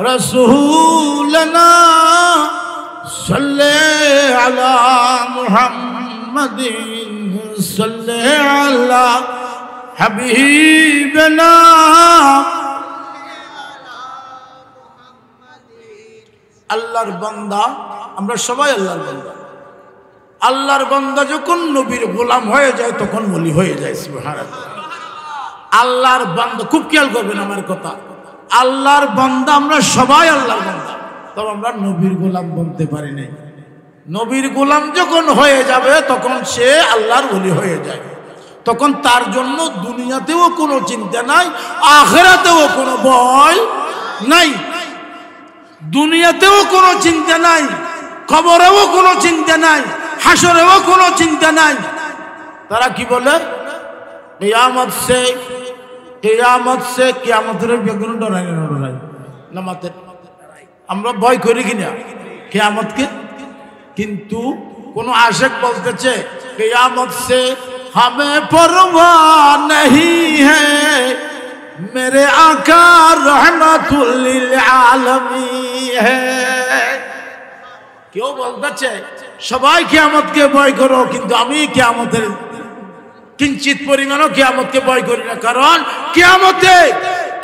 रसूलना सल्ले अला मुहम्मदिन सल्ले अला हबीबना। আল্লাহর বান্দা, আমরা সবাই আল্লাহর বান্দা। আল্লাহর বান্দা যখন নবীর গোলাম হয়ে যায় তখন ওলি হয়ে যায়। সুবহানাল্লাহ। আল্লাহর বান্দা, খুব খেয়াল করবেন আমার কথা, আল্লাহর বান্দা আমরা সবাই আল্লাহর বান্দা, তবে আমরা নবীর গোলাম বলতে পারি নাই। নবীর গোলাম যখন হয়ে যাবে তখন সে আল্লাহর ওলি হয়ে যায়। তখন তার জন্য দুনিয়াতেও কোনো চিন্তা নাই, আখিরাতেও কোনো ভয় নাই। দুনিয়াতেও কোনো চিন্তা নাই, কবরেও কোনো চিন্তা নাই, হাসরেও কোনো চিন্তা নাই। তারা কি বলে? কিয়ামত সে কিয়ামতের বেগুন ডরাই না মাতে আমরা ভয় করি কিনা কিয়ামতকে? কিন্তু কোন আশিক বলতেছে কিয়ামত সে हमें परवाह नहीं है, मेरे आका रहमतुल लिल आलमीन है। কেউ বলতেছে সবাই কিয়ামতকে ভয় করো, কিন্তু আমি কিয়ামতের কিঞ্চিত পরিমাণও কিয়ামতকে ভয় করি না। কারণ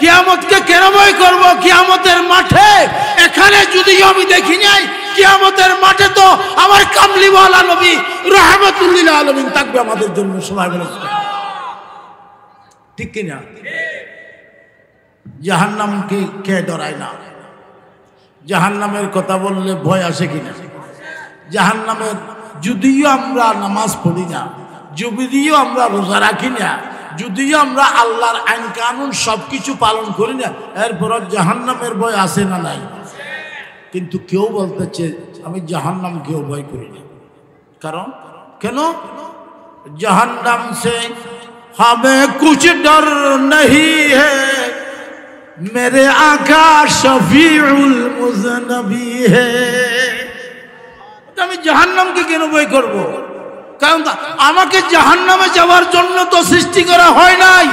কিয়ামতকে কেন ভয় করব? কিয়ামতের মাঠে এখানে যদি আমি দেখি নাই, কিয়ামতের মাঠে তো আমার কামলিওয়ালা নবী রাহমাতুল লিল আলামিন থাকবে আমাদের জন্য। সবাই বলে ঠিক কিনা? জাহান্নামকে কে ডরায় না? জাহান্নামের কথা বললে ভয় আসে কিনা? জাহান্নামের যদিও আমরা নামাজ পড়ি না, যদিও আমরা রোজা রাখি না, যদিও আমরা আল্লাহর আইন কানুন সবকিছু পালন করি না, এরপর জাহান্নামের ভয় আসে না নাই? কিন্তু কেউ বলতেছে আমি জাহান্নামকেও ভয় করি না। কারণ কেন? জাহান্নাম সে हमें कुछ डर नहीं है, मेरे आका शफीउल मुज़नबी है। আমি জাহান্নামকে কেন ভয় করব? কারণ আমাকে জাহান্নামে যাওয়ার জন্য তো সৃষ্টি করা হয় নাই।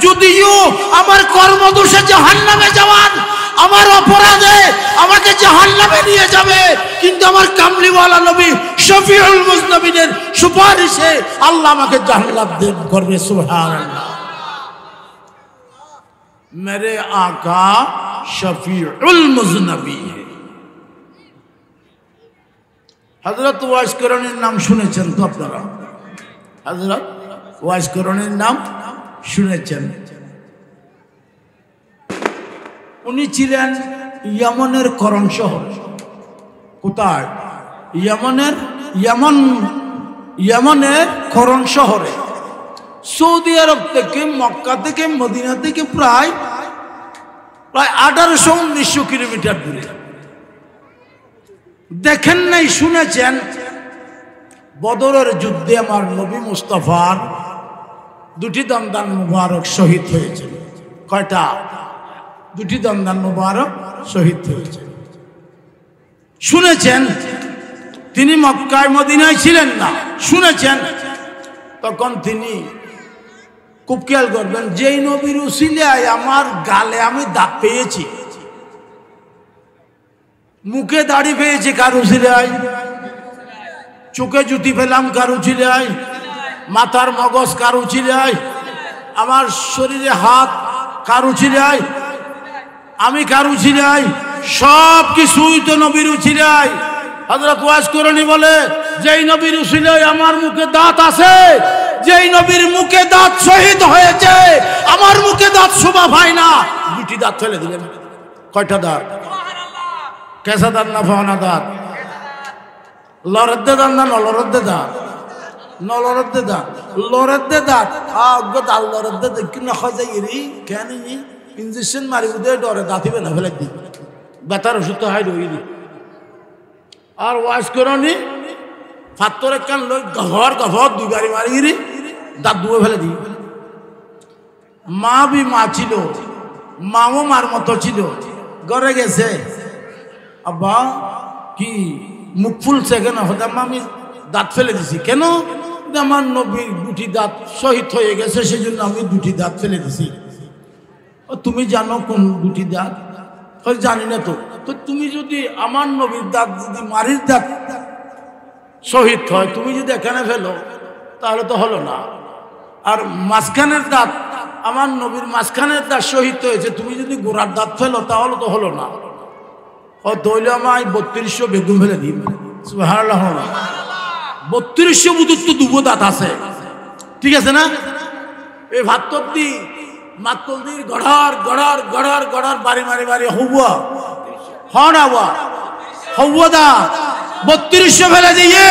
যদিও আমার কর্মদোষে জাহান্নামে যাওয়ার, আমার অপরাধে আমাকে জাহান্নামে নিয়ে যাবে, কিন্তু আমার কামলিওয়ালা নবী শফিউল মুজনবিনের সুপারিশে আল্লাহ আমাকে জান্নাত দান করবে। সুবহানাল্লাহ। मेरे आका शफीउल मुजनबी है। হযরত ওয়াইস করণীর নাম শুনেছেন তো আপনারা? হযরত ওয়াইস করণীর নাম শুনেছেন? উনি ছিলেন ইয়ামনের করণ শহর। কোথায়? ইয়ামনের করণ শহরে। সৌদি আরব থেকে, মক্কা থেকে, মদিনা থেকে প্রায় 1800-1900 কিলোমিটার দূরে। দেখেন নাই, শুনেছেন বদরের যুদ্ধে আমার নবী মুস্তাফার দুটি দন্দান মুবারক শহীদ হয়েছে। কয়টা? দুটি দন্দান মুবারক শহীদ হয়েছে। শুনেছেন? তিনি মক্কায় মদিনায় ছিলেন না, শুনেছেন। তখন তিনি খুব খেয়াল করবেন, যেই নবীর উসিলায় আমার গালে আমি দাগ পেয়েছি, মুখে দাড়ি পেয়েছি কার উসিলায়, চোখে জুতি পেলাম কার উসিলায়, মাথার মগজ কার উসিলায়, আমার শরীরে হাত কার উসিলায়, আমি কার উসিলায়, সব কিছুই তো নবীর উসিলায়। হযরত ওয়াইস করণী বলে যেই নবীর উসিলায় আমার মুখে দাঁত আছে, যেই নবীর মুখে দাঁত শহীদ হয়েছে, আমার মুখে দাঁত শোভা পায় না। দুটি দাঁত ফেলে দিলেন। কয়টা দাঁত? কেসা দাঁত না ফাওনা দাঁত? লরদ্দে দাঁত না নলরদ্দে দাঁত? নলরদ্দে দাঁত, লরদ্দে দাঁত। আগ দাল লরদ্দে দেখি না খাই ইরি কেন ইঞ্জেকশন মারি উদয় ডরে দাঁতিবে না ফেলে দি বেতার ওষুধ তো হাই রইলি। আর ওয়াশ করনি ফাত্তর কান লই গভর গভর দুবারি মারি দাঁত দুয়ে ফেলে দি। মা বি মা ছিল, মাও মার মতো ছিল। ঘরে গেছে, আব্বা কি মুখ ফুলছে কেন? হতাম আমি দাঁত ফেলে দিছি। কেন? আমার নবীর দুটি দাঁত শহীদ হয়ে গেছে, সেই জন্য আমি দুটি দাঁত ফেলে দিছি। তুমি জানো কোন দুটি দাঁত? জানি না। তো তুমি যদি আমার নবীর দাঁত যদি মারির দাঁত শহীদ হয়, তুমি যদি এখানে ফেলো তাহলে তো হলো না। আর মাঝখানের দাঁত, আমার নবীর মাঝখানের দাঁত শহীদ হয়েছে, তুমি যদি গোড়ার দাঁত ফেলো তাহলে তো হলো না। ও দইলে আমায় 3200 বেগুন ফেলে দিন। সুবহানাল্লাহ। 3200 বুধুর তো দুবো দাঁত আছে, ঠিক আছে না? এই ভাত্তর দি মাত্তল দি গড়ার গড়ার গড়ার গড়ার বাড়ি মারি বাড়ি হৌয়া হন আবা হৌয়া দাঁত 3200 ফেলে দিয়ে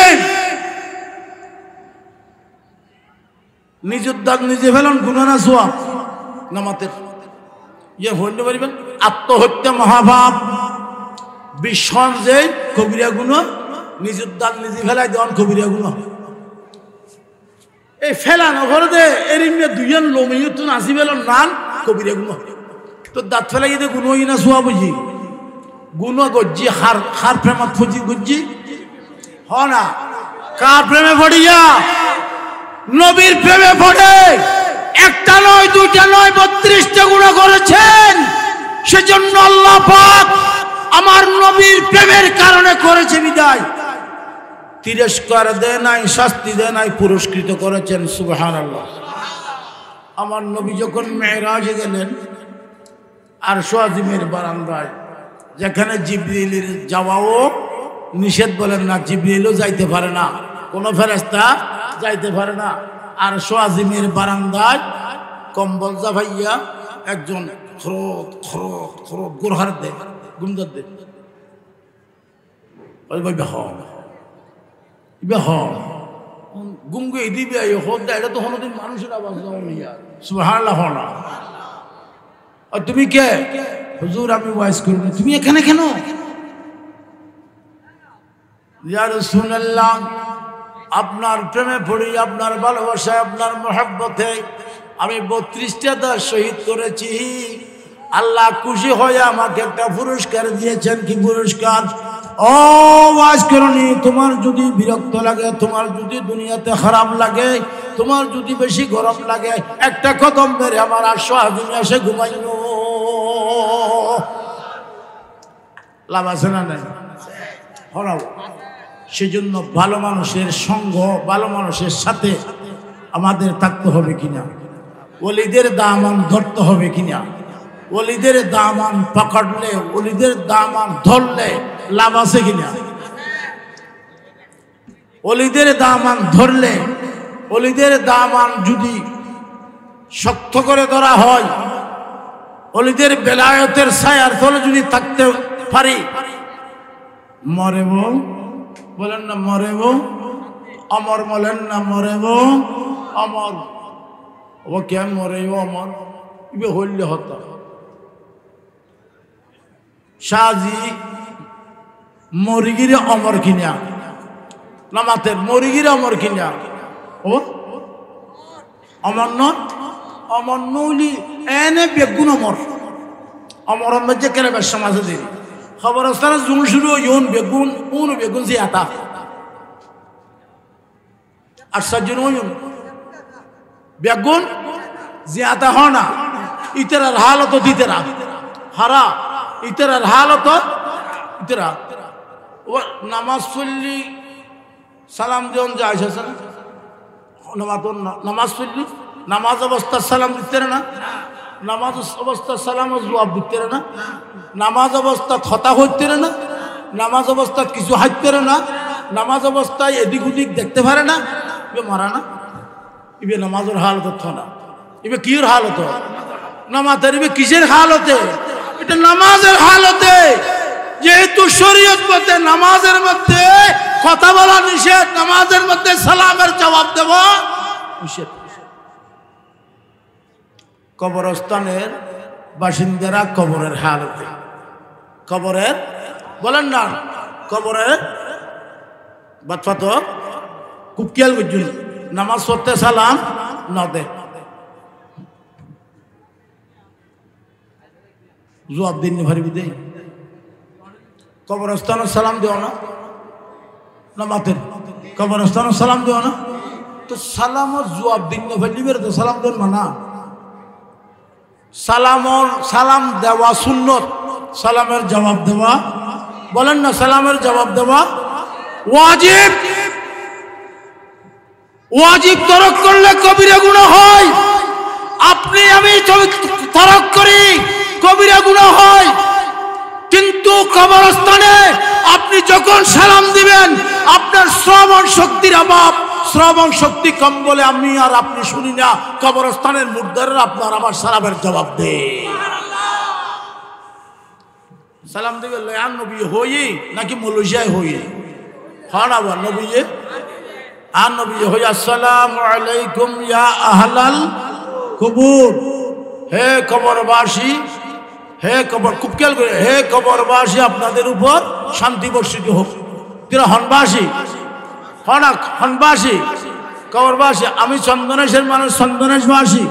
নিজের দাঁত নিজে ফেলন গুণা না সোয়া নামাতের ইয়ে হইতে পারিবেন। আত্মহত্যা মহাভাব, বিষণ যে কবিরা গুণ, নিজের দাঁত নিজে ফেলাই দেওয়ান কবিরা গুণ। এই ফেলানো ঘরে দে এরিমে দুইজন লোমিও তো নাচি ফেলন নান কবিরা গুণ। তো দাঁত ফেলাই দিয়ে গুণ হই না সোয়া বুঝি গুণ গজ্জি হার হার প্রেমত ফুজি গজ্জি হ না। কার প্রেমে পড়িয়া? নবীর প্রেমে পড়ে। একটা নয়, দুইটা নয়, 32টা গুণ করেছেন। সেজন্য আল্লাহ পাক আমার নবীর প্রেমের কারণে করেছে বিদায় তিরস্কার দেয় নাই, শাস্তি দেয় নাই, পুরস্কৃত করেছেন। সুবহানাল্লাহ। আমার নবী যখন মেরাজে গেলেন আরশ আজিমের বারান্দায়, যেখানে জিবরিলের যাওয়াও নিষেধ বলেন না, জিবরিলও যাইতে পারে না, কোনো ফেরেশতা যাইতে পারে না। আরশ আজিমের বারান্দায় কম্বল জাভাইয়া একজন খরত খরত খরত গোরহার দে গুমদার দে গুমগে দিবে এটা তো কোনোদিন মানুষের আওয়াজ সুবহানাল্লাহ। আর তুমি কে? হুজুর আমি ওয়াইজ করি। তুমি এখানে কেন? ইয়া রাসূলুল্লাহ, আপনার প্রেমে পড়ি, আপনার ভালোবাসায়, আপনার মহব্বতে আমি 32টা দাঁত শহীদ করেছি। আল্লাহ খুশি হয়ে আমাকে একটা পুরস্কার দিয়েছেন। কি পুরস্কার? ও ওয়াজ করনি, তোমার যদি বিরক্ত লাগে, তোমার যদি দুনিয়াতে খারাপ লাগে, তোমার যদি বেশি গরম লাগে, একটা কদম মেরে আমার আরশ আজিমে এসে ঘুমাইও। লাভ আছে না নাই? হরাও। সেজন্য ভালো মানুষের সঙ্গ, ভালো মানুষের সাথে আমাদের থাকতে হবে কিনা, ওলিদের দামান ধরতে হবে কিনা, ওলিদের দামান পকড়লে, ওলিদের দামান ধরলে লাভ আছে কিনা, ওলিদের দামান ধরলে, ওলিদের দামান যদি শক্ত করে ধরা হয়, ওলিদের বেলায়েতের ছায়ার তলে যদি থাকতে পারি, মরেব বলেন না, মরেব অমর বলেন না, মরেব অমর। ও কেন মরেব অমর? ইবে হইলে হতো। শাহজি মরিগিরে অমর কিনা, নামাতের মরিগিরে অমর কিনা, ও অমর নয়, অমর নইলি এনে বেগুন অমর। অমর মধ্যে কেন বেশ সমাজে দিই খবর আসলে জুন শুরু ইউন বেগুন উন বেগুন যে আতা আর সাজন বেগুন যে আতা হ না ইতার হালত দিতেরা হারা ইতার হালত ইতারা ও নামাজ পড়লি সালাম দিন যায় না, নামাজ পড়লি নামাজ অবস্থা সালাম দিতে না, নামাজ অবস্থা সালাম জবাব দিতে না, নামাজ অবস্থা খতা হইতে না, নামাজ অবস্থা কিছু হাইতে না, নামাজ অবস্থায় এদিক ওদিক দেখতে পারে না, ইবে মারা না, ইবে নামাজের হালত হতো না, ইবে কির হালত, নামাজের ইবে কিসের হালতে, এটা নামাজের হালতে। যেহেতু শরীয়ত মতে নামাজের মধ্যে কথা বলা নিষেধ, নামাজের মধ্যে সালামের জবাব দেওয়া নিষেধ। কবরস্থানের বাসিন্দারা কবরের হালতে, কবরের বলেন না, কবরের বাচ্চা তো খুব খেয়াল করছেন, নামাজ পড়তে সালাম না দে, জবাব দিন ভারি দে, কবরস্থানের সালাম দেও না, নামাজের কবরস্থানের সালাম দেও না, তো সালামর জবাব দিন ভারি তো সালাম দেন না, সালাম দেওয়া সুন্নত, সালামের জবাব দেওয়া বলেন না, সালামের জবাব দেওয়া ওয়াজিব। ওয়াজিব তরক করলে কবিরা গুনাহ হয়, আপনি আমি তরক করি কবিরা গুনাহ হয়। কিন্তু কবরস্থানে আপনি যখন সালাম দিবেন, আপনার শ্রবণ শক্তির অভাব, শ্রবণ শক্তি কম বলে আমি আর আপনি শুনি না, কবরস্থানের মুর্দাররা আপনার আমার সালামের জবাব দেয়। সালাম দিবে লয়ান নবী হই নাকি মৌলুজায় হই, হন আবার নবী আর নবী হই আসসালামু আলাইকুম ইয়া আহলাল কুবুর, হে কবরবাসী, হে কবর, খুব খেয়াল করে, হে কবরবাসী আপনাদের উপর শান্তি বর্ষিত হোক। তিরা হনবাসী, হনবাসী কবরবাসী, আমি চন্দনেশের মানুষ চন্দনেশবাসী,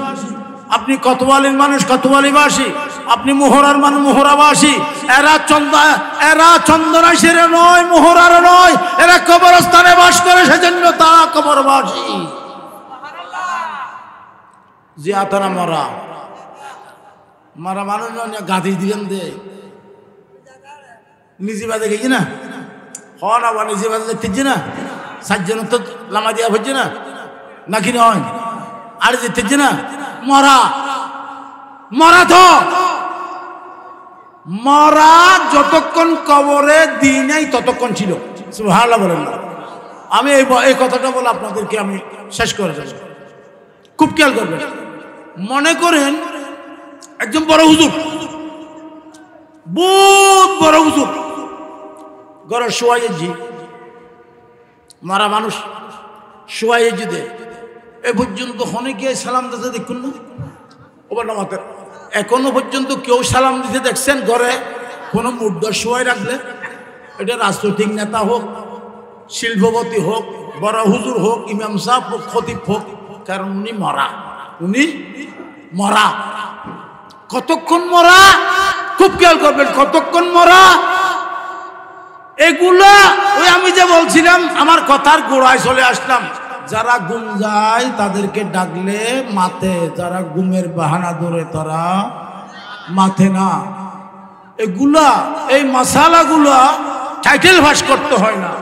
আপনি কতোয়ালির মানুষ কতোয়ালিবাসী, আপনি মোহরার মানুষ মোহরাবাসী। এরা চন্দনেশের নয়, মোহরার নয়, এরা কবরস্থানে বাস করে, সেজন্য তারা কবরবাসী। জিয়াতারা মরা মারা মানুষ গাঁথি দিলেন দে নিজে বাজে গেছি না, হন আবার নিজে বাজে দেখতেছি না, সাতজন তো লামা দিয়া হচ্ছে না নাকি নয়, আর যেতেছি না, মরা মরা তো মরা যতক্ষণ কবরে দিই নাই ততক্ষণ ছিল। সুবহানাল্লাহ বলেন না। আমি এই কথাটা বলে আপনাদেরকে আমি শেষ করে দেব, খুব খেয়াল করবেন। মনে করেন একজন বড় হুজুর, বহুত বড় হুজুর, ঘরের শোয়াইজি মারা মানুষ শোয়াইজি দে, এ পর্যন্ত অনেকে সালাম দিতে দেখুন না, ওবার নামাতে এখনো পর্যন্ত কেউ সালাম দিতে দেখছেন ঘরে কোনো মুর্দা শোয়াই রাখলে? এটা রাজনৈতিক নেতা হোক, শিল্পপতি হোক, বড় হুজুর হোক, ইমাম সাহেব হোক, খতিব হোক, কারণ উনি মরা, উনি মরা। কতক্ষণ মরা? খুব খেয়াল করবেন, কতক্ষণ মরা। এগুলা ওই আমি যে বলছিলাম, আমার কথার গোড়ায় চলে আসলাম, যারা ঘুম যায় তাদেরকে ডাকলে মাথে, যারা ঘুমের বাহানা ধরে তারা মাথে না। এগুলা এই মাসালাগুলা টাইটেল ফাঁস করতে হয় না,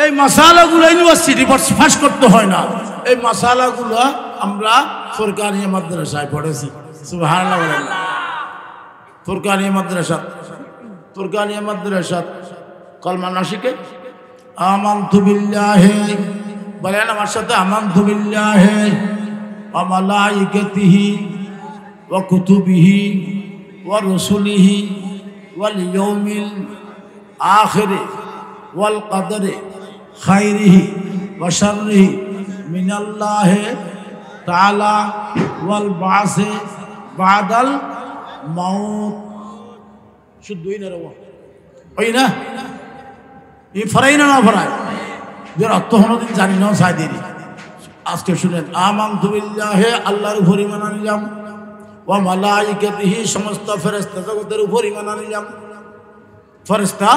এই মাসালাগুলো ইউনিভার্সিটি ফাঁস করতে হয় না, এই মাসালাগুলা আমরা ফুরকানিয়া মাদ্রাসায় পড়েছি। সুবহানাল্লাহ বলেন। ফুরকানিয়া মাদ্রাসা, ফুরকানিয়া মাদ্রাসা কলমা না শিখে আমানতু বিল্লাহি, বলেন আমার সাথে, আমানতু বিল্লাহি ওয়া মালাইকাতিহি ওয়া কুতুবিহি ওয়া রুসুলিহি ওয়াল ইয়াউমিল আখির ওয়াল কদরি খাইরিহি ওয়া শাররিহি মিনাল্লাহি তাআলা ওয়াল বাসি বাদাল মাউত। শুদ্ধই না রে, ওই না এই ফরাই না ফরাই যে অর্থ কোনোদিন জানি না, চাই দিই আজকে শুনেন। আমানতু বিল্লাহি, আল্লাহর উপর ঈমান আনলাম, ওয়া মালাইকাতিহি, সমস্ত ফেরেশতা জগতের উপর ঈমান আনলাম, ফেরেশতা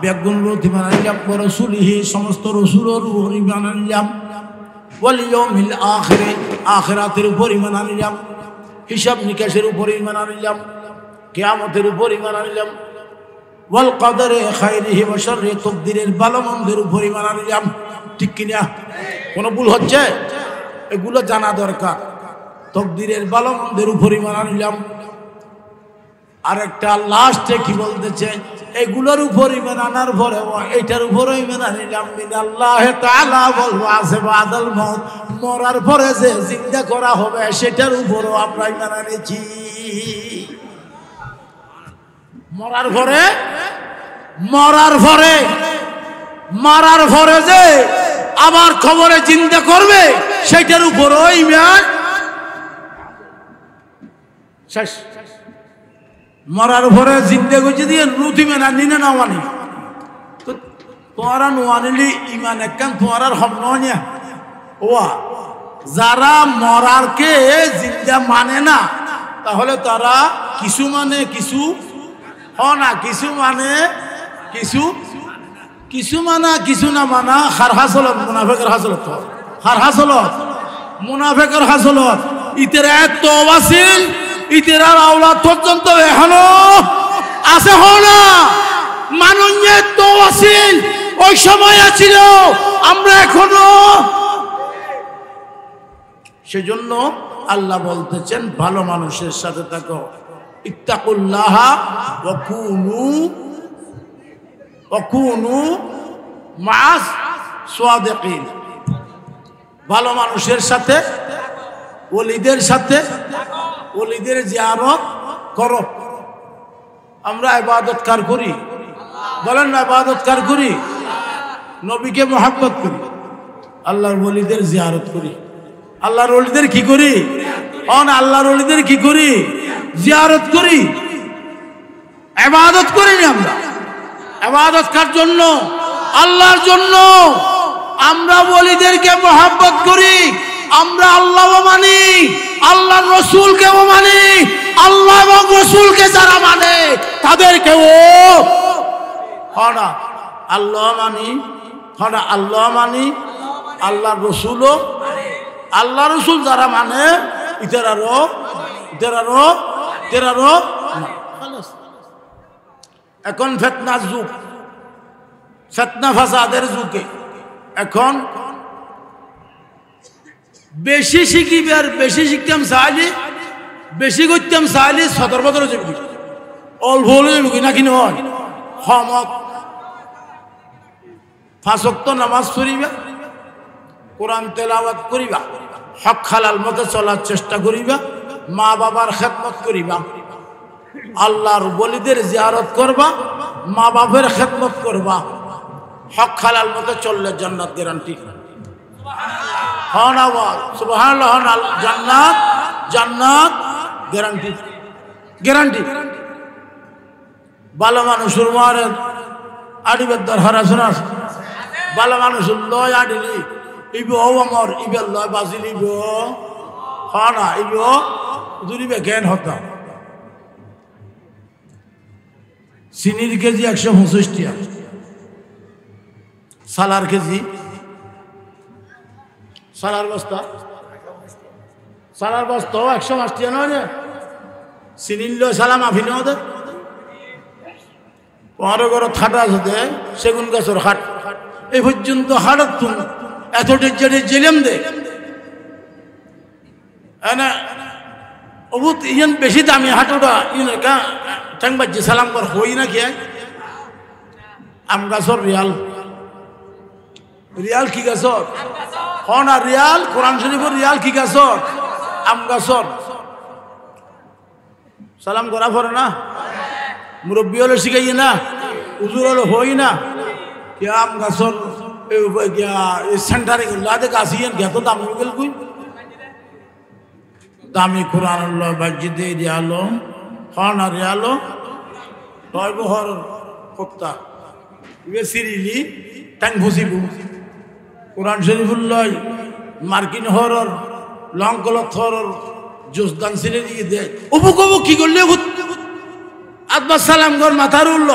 বেগুনের উপর ঈমান আনলাম, ওয়া রাসূলিহি, সমস্ত রাসূলের উপর ঈমান আনলাম, ওয়াল ইয়াউমিল আখির, আখিরাতের উপর ঈমান আনলাম, হিসাব নিকাশের উপর ঈমান আনলাম, কিয়ামতের উপর ঈমান আনলাম, ওয়াল কদরে খাইরিহি ওয়া শাররিহি, তাকদীরের ভালো মন্দের উপর ঈমান আনলাম। ঠিক কিনা? কোনো ভুল হচ্ছে? এগুলো জানা দরকার। তাকদীরের ভালো মন্দের উপর ঈমান আনলাম। আরেকটা লাস্টে কি বলতেছে? এগুলোর উপর ইমান আনার পরে এইটার উপরও ইমান আনিলাম আল্লাহ তাআলা বলবো আছে বাদাল মউত, মরার পরে যে জিন্দা করা হবে সেটার উপরও আমরা ইমান আনেছি। মরার পরে যে আবার খবরে জিন্দা করবে সেটার উপরও ইমান শেষ। মরার পরে জিন্দা করছে দিয়ে রুতি মেনা নিনে না মানি তো তোমারা নোয়ানিলি ইমান একখান তোমার হম নিয়া ওয়া যারা মরারকে জিন্দা মানে না তাহলে তারা কিছু মানে কিছু না কিছু মানে কিছু মানা কিছু না মানা হার হাসলত মুনাফেকের হাসলত হার হাসলত মুনাফেকের হাসলত ইতের এত ওয়াসিল ইতের আওলাদ পর্যন্ত এখনো আছে না মানুষের তো ওয়াসিল ওই সময় ছিল আমরা এখনো। সেজন্য আল্লাহ বলতেছেন ভালো মানুষের সাথে থাকো, ইত্তাকুল্লাহ ওয়া কুনু মা'আস সাদিকিন। ভালো মানুষের সাথে, ওলিদের সাথে, ওলিদের জিয়ারত করো। আমরা ইবাদত কার করি? বলেন না, ইবাদত কার করি? নবীকে মুহাব্বত করি, আল্লাহর ওলিদের জিয়ারত করি। আল্লাহর ওলিদের কি করি? আল্লাহর ওলিদের কি করি? জিয়ারত করি, ইবাদত করি। আমরা ইবাদত কার জন্য? আল্লাহর জন্য। আমরা ওলিদেরকে মুহাব্বত করি, আমরা আল্লাহও মানি, আল্লাহর রাসূলকেও মানি। আল্লাহ এবং রাসূলকে যারা মানে তাদেরকেও আল্লাহ মানি, আল্লাহ মানি, আল্লাহর রাসূলও, আল্লাহ রাসূল যারা মানে ইতারারও এখন ফিতনার যুগ, ফিতনা ফাসাদের যুগে এখন বেশি শিখিবার, বেশি শিখতাম চাইলে, বেশি করতাম চাইলে 17 বছর যাবি, অল্প হলে যাবি নাকি নয়। হমক 5 ওয়াক্ত নামাজ পড়িবা, কোরআন তেলাওয়াত করিবা, হক হালাল মতে চলার চেষ্টা করিবা, মা বাবার খেদমত করিবা, আল্লাহর ওলিদের জিয়ারত করবা, মা বাবার খেদমত করবা, হক হালাল মতে চললে জান্নাত গ্যারান্টি। সুবহানাল্লাহ, জান্নাত জান্নাত গ্যারান্টি গ্যারান্টি। ভালো মানুষের মারে আডিবের দরকার আছে না? ভালো মানুষের লয় আডিলি ইব আমার ইবের লয় বাজিল ইব না ইব দুরিবে জ্ঞান হতাম। চিনির কেজি 125 টাকা, সালার কেজি, সালার বস্তা 105 টাকা নয় না? চিনির লয় সালাম আফি নেওয়া দে পনেরো ঘর খাটা আছে সেগুন গাছের হাট এই পর্যন্ত হাটত তুম এত ডেজে জেলেম দে অবুত ইয়েন বেশি দামি হাটটা ইয়ে ঠ্যাং বাজ্যে সালাম কর হই না কে আম গাছর রিয়াল রিয়াল কি গাছর না রিয়াল কোরআন শরীফের রিয়াল কি গাছর আম গাছর সালাম করা পরে না মুরব্বী হলে শিখাই না উজুর হলে হই না কে আম গাছর সেন্টারে লাদে গাছ ইয়েন কে তো দামি গেল কুই দামি কোরআন বাজ্যে রিয়ালো না রিয়ালো নয় বহর হত্যা ইবে সিরিলি ট্যাং ভুসিবু কোরআন শরীফুল্লাহ মার্কিন হরর লঙ্কলত হরর জোসদান সিলে দিয়ে দেয় অবুক অবুক কি করলে আদবার সালাম ঘর মাথার উঠল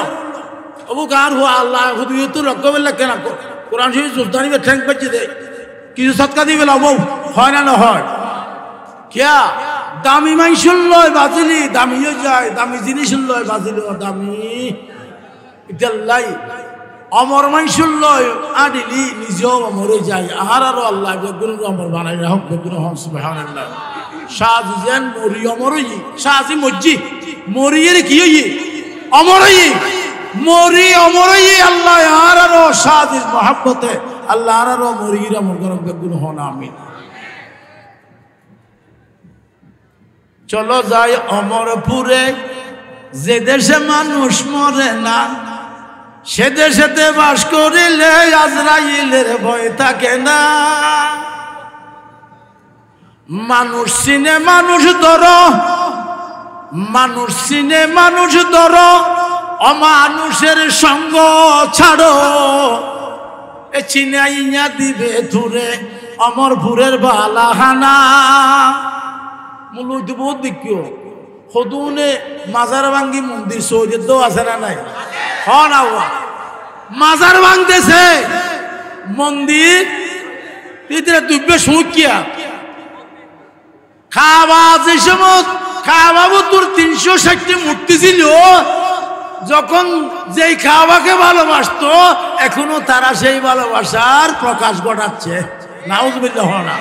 অবুক আর হো আল্লাহ হুদুয়ে তো রকমের কেন কোরআন শরীফ জোসদানি ঠ্যাং পাচ্ছে দেয় কিছু সৎকা দিবে বউ হয় না হয় কিয়া দামি মাইশুল লয় বাজিলি দামিও যায় দামি জিনিস লয় বাজিল দামি ইতাল্লাই অমর মাইশুল লয় আডিলি নিজেও মরে যায় আর আরো আল্লাহ বেগুন অমর বানাই রাখুন বেগুন হন সুবহানাল্লাহ শাহজি যেন মরি অমরই শাহজি মজ্জি মরিয়ের কি হই অমরই মরি অমরই আল্লাহ আরো শাহজির মহাব্বতে আল্লাহ আরো মরিরা মগরম গুণ হন আমিন। চলো যাই অমরপুরে, যে দেশে মানুষ মরে না, সে দেশেতে বাস করিলে আজরাইলের ভয় থাকে না। মানুষ চিনে মানুষ ধরো, মানুষ চিনে মানুষ ধরো, অমানুষের সঙ্গ ছাড়ো। এ চিনাইয়া দিবে ধুরে অমরপুরের বালাহানা। মূলত বহুত দেখিও সদুনে মাজার ভাঙ্গি মন্দির সৌদের তো আছে না নাই? হন আওয়া মাজার ভাঙতেছে মন্দির তিতরে দুব্বে সুকিয়া খাওয়া যে সময় খাওয়াবো তোর 360টি মূর্তি ছিল। যখন যেই খাওয়াকে ভালোবাসতো এখনো তারা সেই ভালোবাসার প্রকাশ ঘটাচ্ছে। নাউজুবিল্লাহ না।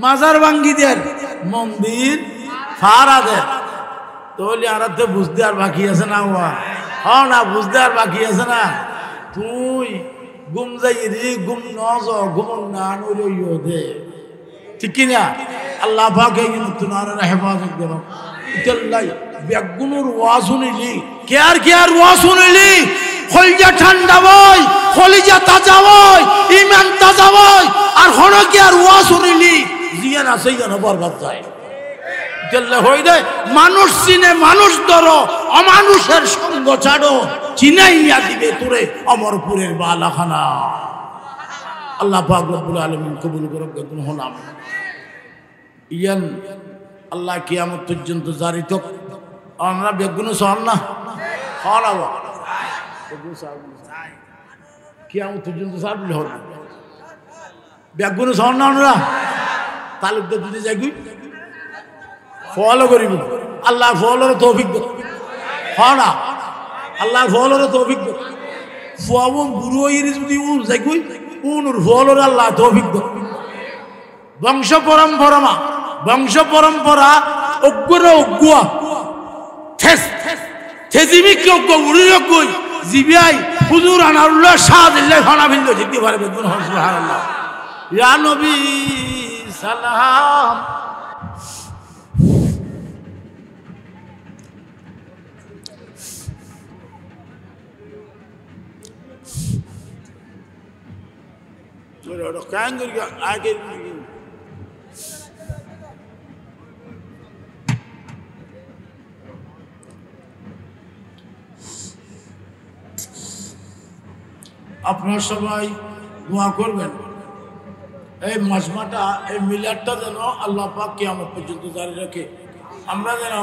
মাজার ভাঙ্গিদের মন্দির ফারাদের তাহলে আর তো বুঝতে আর বাকি আছে না? হ্যাঁ না, বুঝতে আর বাকি আছে না? তুই গুম যাই রে গুম নজ গুম না নইও দে, ঠিক কিনা? আল্লাহ পাক এই নতুন হেফাজত করো। ইতাল্লাই বেগুনুর ওয়াজ শুনিলি কে আর ওয়াজ শুনিলি কলিজা ঠান্ডা বই, কলিজা তাজা বই, ইমান তাজা বই। আর হন কে আর ওয়াজ শুনিলি জিয়ান আছে যেন বরবাদ যায়। হয়ে যায় মানুষ চিনে মানুষ ধরো, অমানুষের সঙ্গ ছাড়ো। চিনাইয়া দিবে তোরে অমরপুরের বালাখানা। আল্লাহ পাক রব্বুল আলামিন কবুল করুক। হলাম ইয়ান আল্লাহ কিয়ামত পর্যন্ত জারি তো আমরা বেগুন সহন না হলাবা কিয়ামত পর্যন্ত সার বলে হল বেগুন সহন না আমরা তালুকদার দিতে যাই ফলো করিব। আল্লাহ ফলর তৌফিক দাও। হ্যাঁ না, আল্লাহ ফলর তৌফিক দাও। ফুয়াবন গুরু হইরে যদি উন যাই উনুর ফলর আল্লাহ তৌফিক দাও। বংশ পরম্পরা অজ্ঞরা অজ্ঞা থেজিমিকে অজ্ঞ উড়ির অজ্ঞই জিবিআই হুজুর আনারুল্লাহ শাহ দিল্লাহ খানা ভিন্ন জিততে পারে বেগুন সুবহানাল্লাহ। ইয়া নবী সালাম। আপনারা সবাই দোয়া করবেন এই মাজমাটা এই মিলাদটা যেন আল্লাহ পাক কিয়ামত পর্যন্ত জারি রাখে। আমরা যেন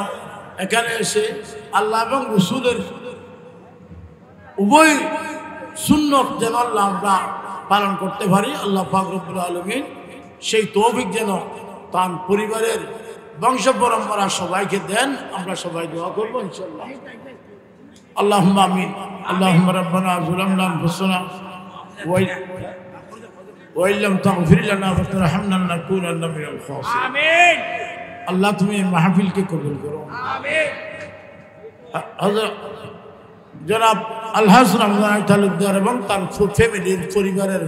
এখানে এসে আল্লাহ এবং রাসূলের উভয় সুন্নত যেন আমরা পালন করতে পারি। আল্লাহ পাক রব্বুল আলামিন সেই তৌফিক যেন তার পরিবারের বংশ পরম্পরা সবাইকে দেন। আমরা সবাই দোয়া করবো ইনশাআল্লাহ। আল্লাহুম্মা আমিন। আল্লাহুম্মা রাব্বানা যালামনা আনফুসানা ওয়া ইল্লাম তাগফির লানা ওয়া তারহামনা লানাকুনান্না মিনাল খাসিরিন। আমিন। আল্লাহ তুমি মাহফিলকে কবুল করো। আমিন। হযরত জনাব আলহাজ রমজান তালুকদার এবং তার ফ্যামিলির পরিবারের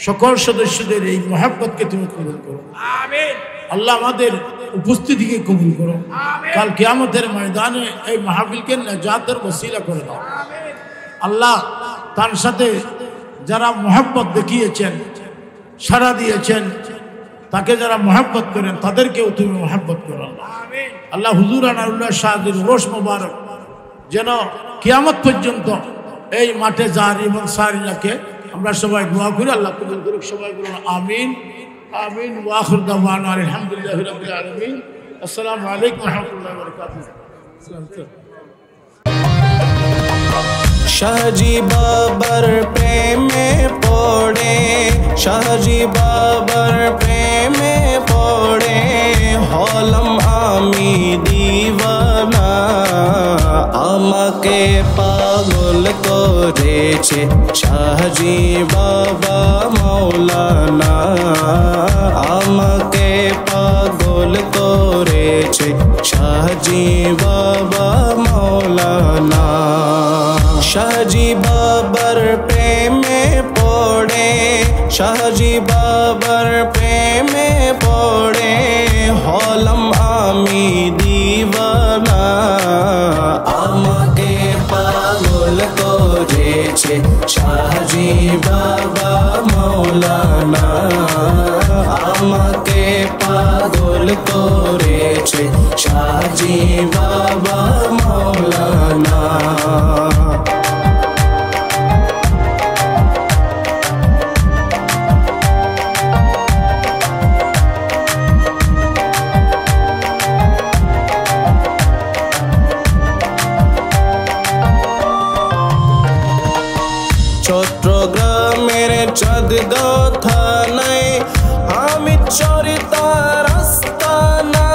সকল সদস্যদের এই মহব্বতকে তুমি কবুল করো। আমিন। আল্লাহ আমাদের উপস্থিতিকে কবুল করো। আমিন। কাল কিয়ামতের ময়দানে এই মাহফিলকে নাজাতের ওসিলা করে দাও। আমিন। আল্লাহ তার সাথে যারা মহব্বত দেখিয়েছেন, সাড়া দিয়েছেন, তাকে যারা মহব্বত করেন তাদেরকেও তুমি মহব্বত করো। আমিন। আল্লাহ হুজুর আনারুল্লাহ শাহজির রোশ মোবারক যেন কিয়ামত পর্যন্ত এই মাঠে জারি এবং সারি রাখে। আমরা সবাই দোয়া করি আল্লাহ কবুল করুক। সবাই বলুন আমিন আমিন। ওয়া আখির দাওয়ানা আলহামদুলিল্লাহি রাব্বিল আলামিন। আসসালামু আলাইকুম ওয়া রাহমাতুল্লাহি ওয়া বারাকাতুহু। শাহজি বাবার প্রেমে পড়ে, শাহজি বাবার প্রেমে পড়ে হলাম আমি দিওয়ানা। আমাকে পাগল করেছে শাহজি বাবা মৌলানা। আমাকে পাগল করেছে শাহজি বাবা মৌলানা। শাহজি বাবার প্রেমে পড়ে হলাম আমি দিওয়ানা আমাকে পাগল করেছে শাহজি বাবা মাওলানা আমাকে পাগল করেছে শাহজি বাবা মাওলানা চট্টগ্রামের চাঁদগাঁও থানায় আমি চরিতার আস্তানা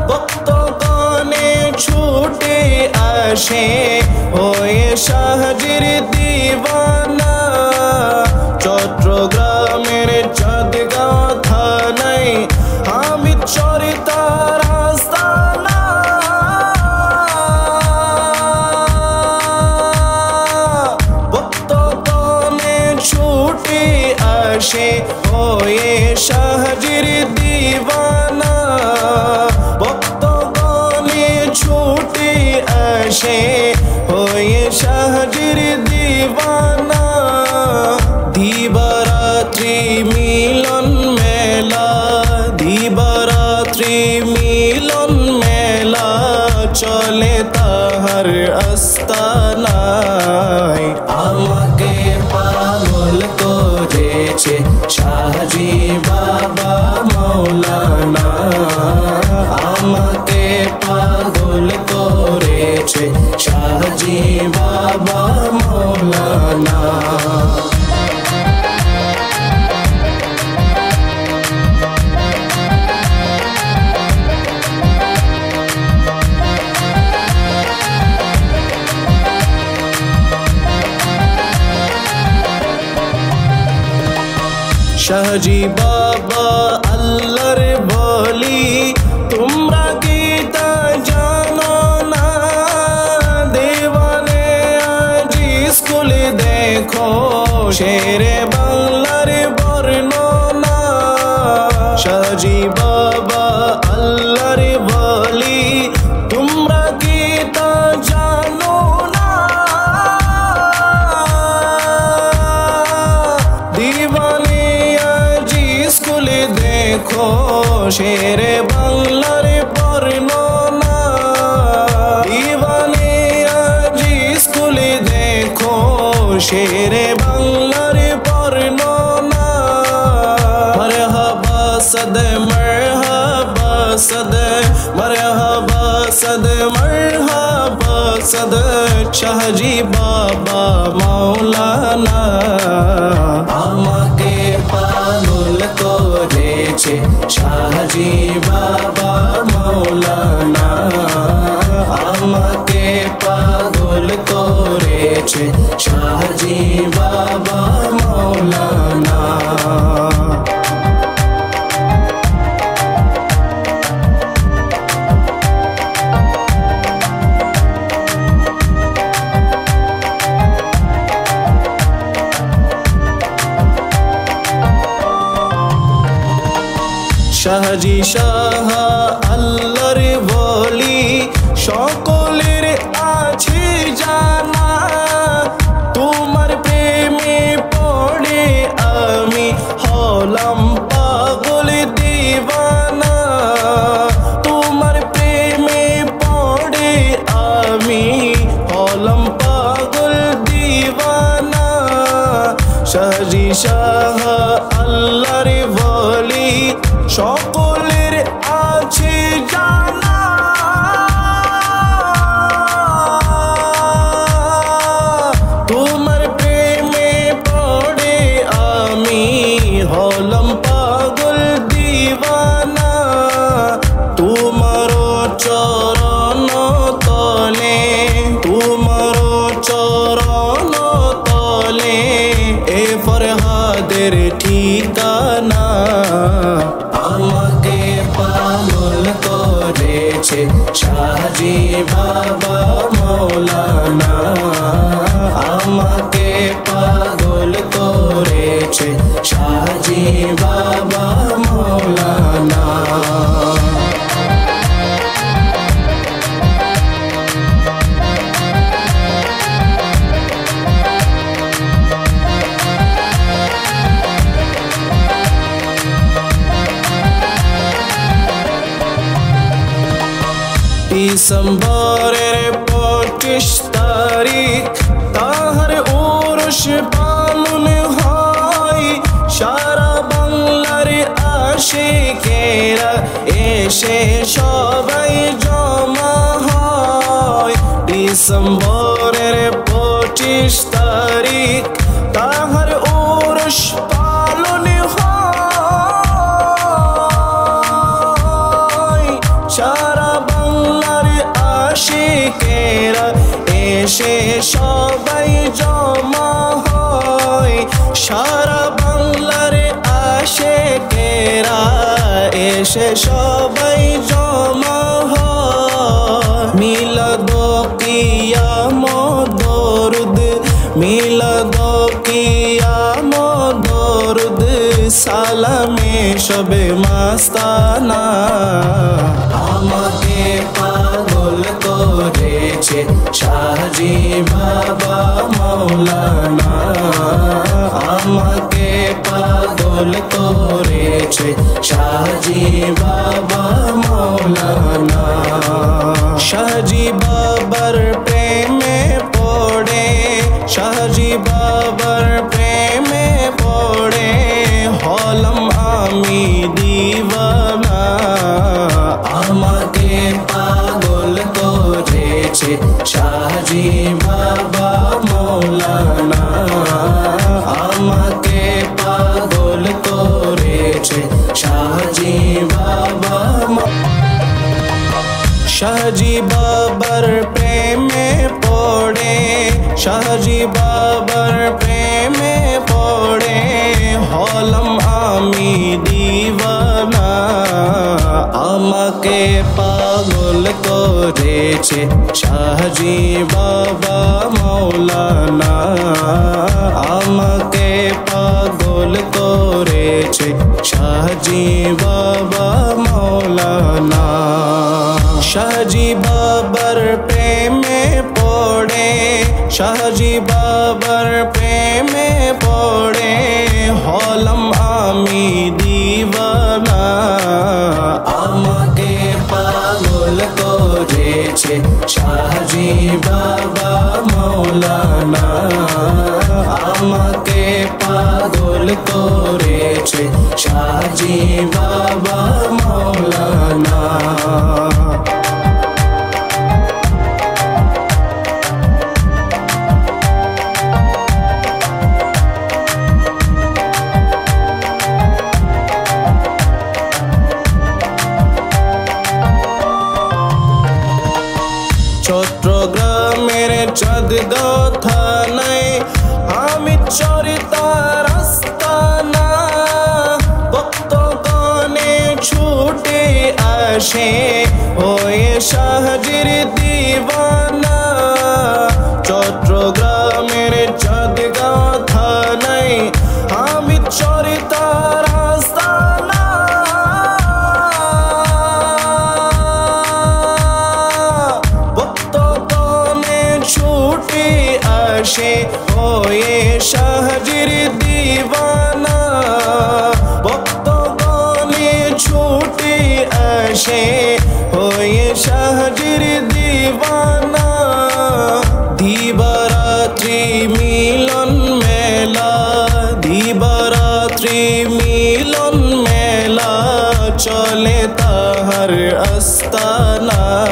ভক্তগণে ছুটে আসে হয়ে শাহজির দিওয়ানা চট্টগ্রামের চাঁদগাঁও থানায় আমি চরিতার আস্তানা ছুটে আসে হয়ে শাহজির দিওয়ানা ভক্তগণে ছুটে আসে হয়ে শাহজির দিওয়ানা দিবারাত্রি মিলন মেলা দিবারাত্রি মিলন মেলা চলে তাহার আস্তানায় আমাকে পাগল করেছে শাহজি বাবা মাওলানা আমাকে পাগল করেছে শাহজি বাবা মাওলানা শাহজি বাবা আল্লাহর বলি তোমরা কি তা জানো না দেওয়ানে আজ স্কুলে দেখো শেরে বাংলার বর্ণনা শাহজি বাবা আল্লাহর বলি তোমরা কি তা জানো না দিওয়ানে স্কুলে দেখো শেরে বাংলার বর্ণনা দিওয়ানে আজ স্কুলে দেখো শেরে বাংলার বর্ণনা মরহবা সদ মরহবা সদ মরহবা সদ মরহবা সদ শাহজি বাবা মাওলানা আমাকে পাগল করেছে শাহজি বাবা মাওলানা আমাকে পাগল করেছে শাহজি বাবা মাওলানা শাহজি শাহ আল্লাহর বলি সকলের আছে জানা তোমার প্রেমে পড়ে আমি হলাম পাগল দিওয়ানা তোমার প্রেমে পড়ে আমি হলাম পাগল দিওয়ানা শাহজি শাহ আল্লাহর বলি সকলের আছে জানা তোমার প্রেমে পড়ে আমি হলাম পাগল দিওয়ানা তোমার চরণ তলে তোমার চরণ তলে এ ফরহাদের ঠিকানা আমাকে পাগল করেছে শাহজি বাবা মাওলানা আমাকে পাগল করেছে বাবা মৌলানা। ডিসেম্বরের 25 তারিখ তাহার উরুস পালন হয়, সারা বাংলার আশিকেরা এসে সবাই জমা হয়। ডিসেম্বরের 25 তারিখ তাহার উরুস পালন হয়, সারা আশিকেরা এসে সবাই জমা হয়, সারা বাংলার আশিকেরা এসে সবাই জমা হয়। মিলাদ কিয়ামত দরুদ, মিলাদ কিয়ামত দরুদ, সালামে সবে মাস্তানা। আমাকে পাগল করেছে শাহজি বাবা মৌলানা, আমাকে পাগল করেছে শাহজি বাবা মৌলানা। শাহজি বাবার প্রেমে পড়ে, শাহজি বাবার প্রেমে পড়ে হলাম আমি দিওয়ানা। আমাকে পাগল করেছে শাহজি বাবা মৌলানা, আমাকে পাগল করেছে শাহজি বাবা। শাহজি বাবার প্রেমে পড়ে, শাহজি বাবার প্রেমে পড়ে হলাম আমি দিওয়ানা। আমাকে পাগল করেছে শাহজি বাবা মৌলানা, আমাকে পাগল করেছে শাহজি বাবা মৌলানা। শাহজি বাবার প্রেমে পড়ে, শাহজি বাবার প্রেমে পড়ে হলাম আমি দিওয়ানা। আমাকে পাগল করেছে শাহজি বাবা মৌলানা, আমাকে পাগল করেছে শাহজি বাবা মৌলানা। চট্টগ্রামের চাঁদগাঁও থানায় আমি চরিতার আস্তানা, ভক্তগণে ছুটে আসে হয়ে শাহজির দিওয়ানা। চট্টগ্রামের চাঁদগাঁও থানায় আমি চরিতার আস্তানা, ছুটে আসে হয়ে শাহজির দিওয়ানা। ভক্তগণে ছুটে আসে হয়ে শাহজির দিওয়ানা। দিবারাত্রি মিলন মেলা, দিবারাত্রি মিলন মেলা চলে তাহার আস্তানায়।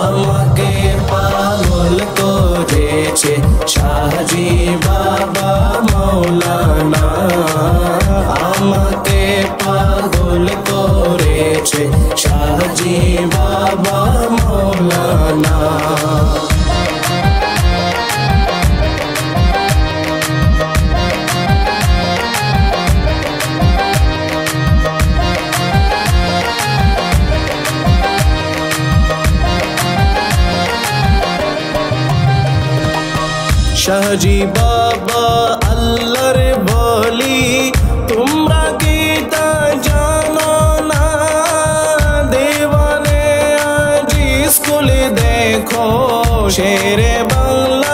আমাকে পাগল করেছে শাহজি বাবা মৌলানা, আমাকে পাগল করেছে শাহজি বাবা মৌলানা। শাহজি বাবা আল্লাহর বলি, তুম লেখো শেরে বাংলা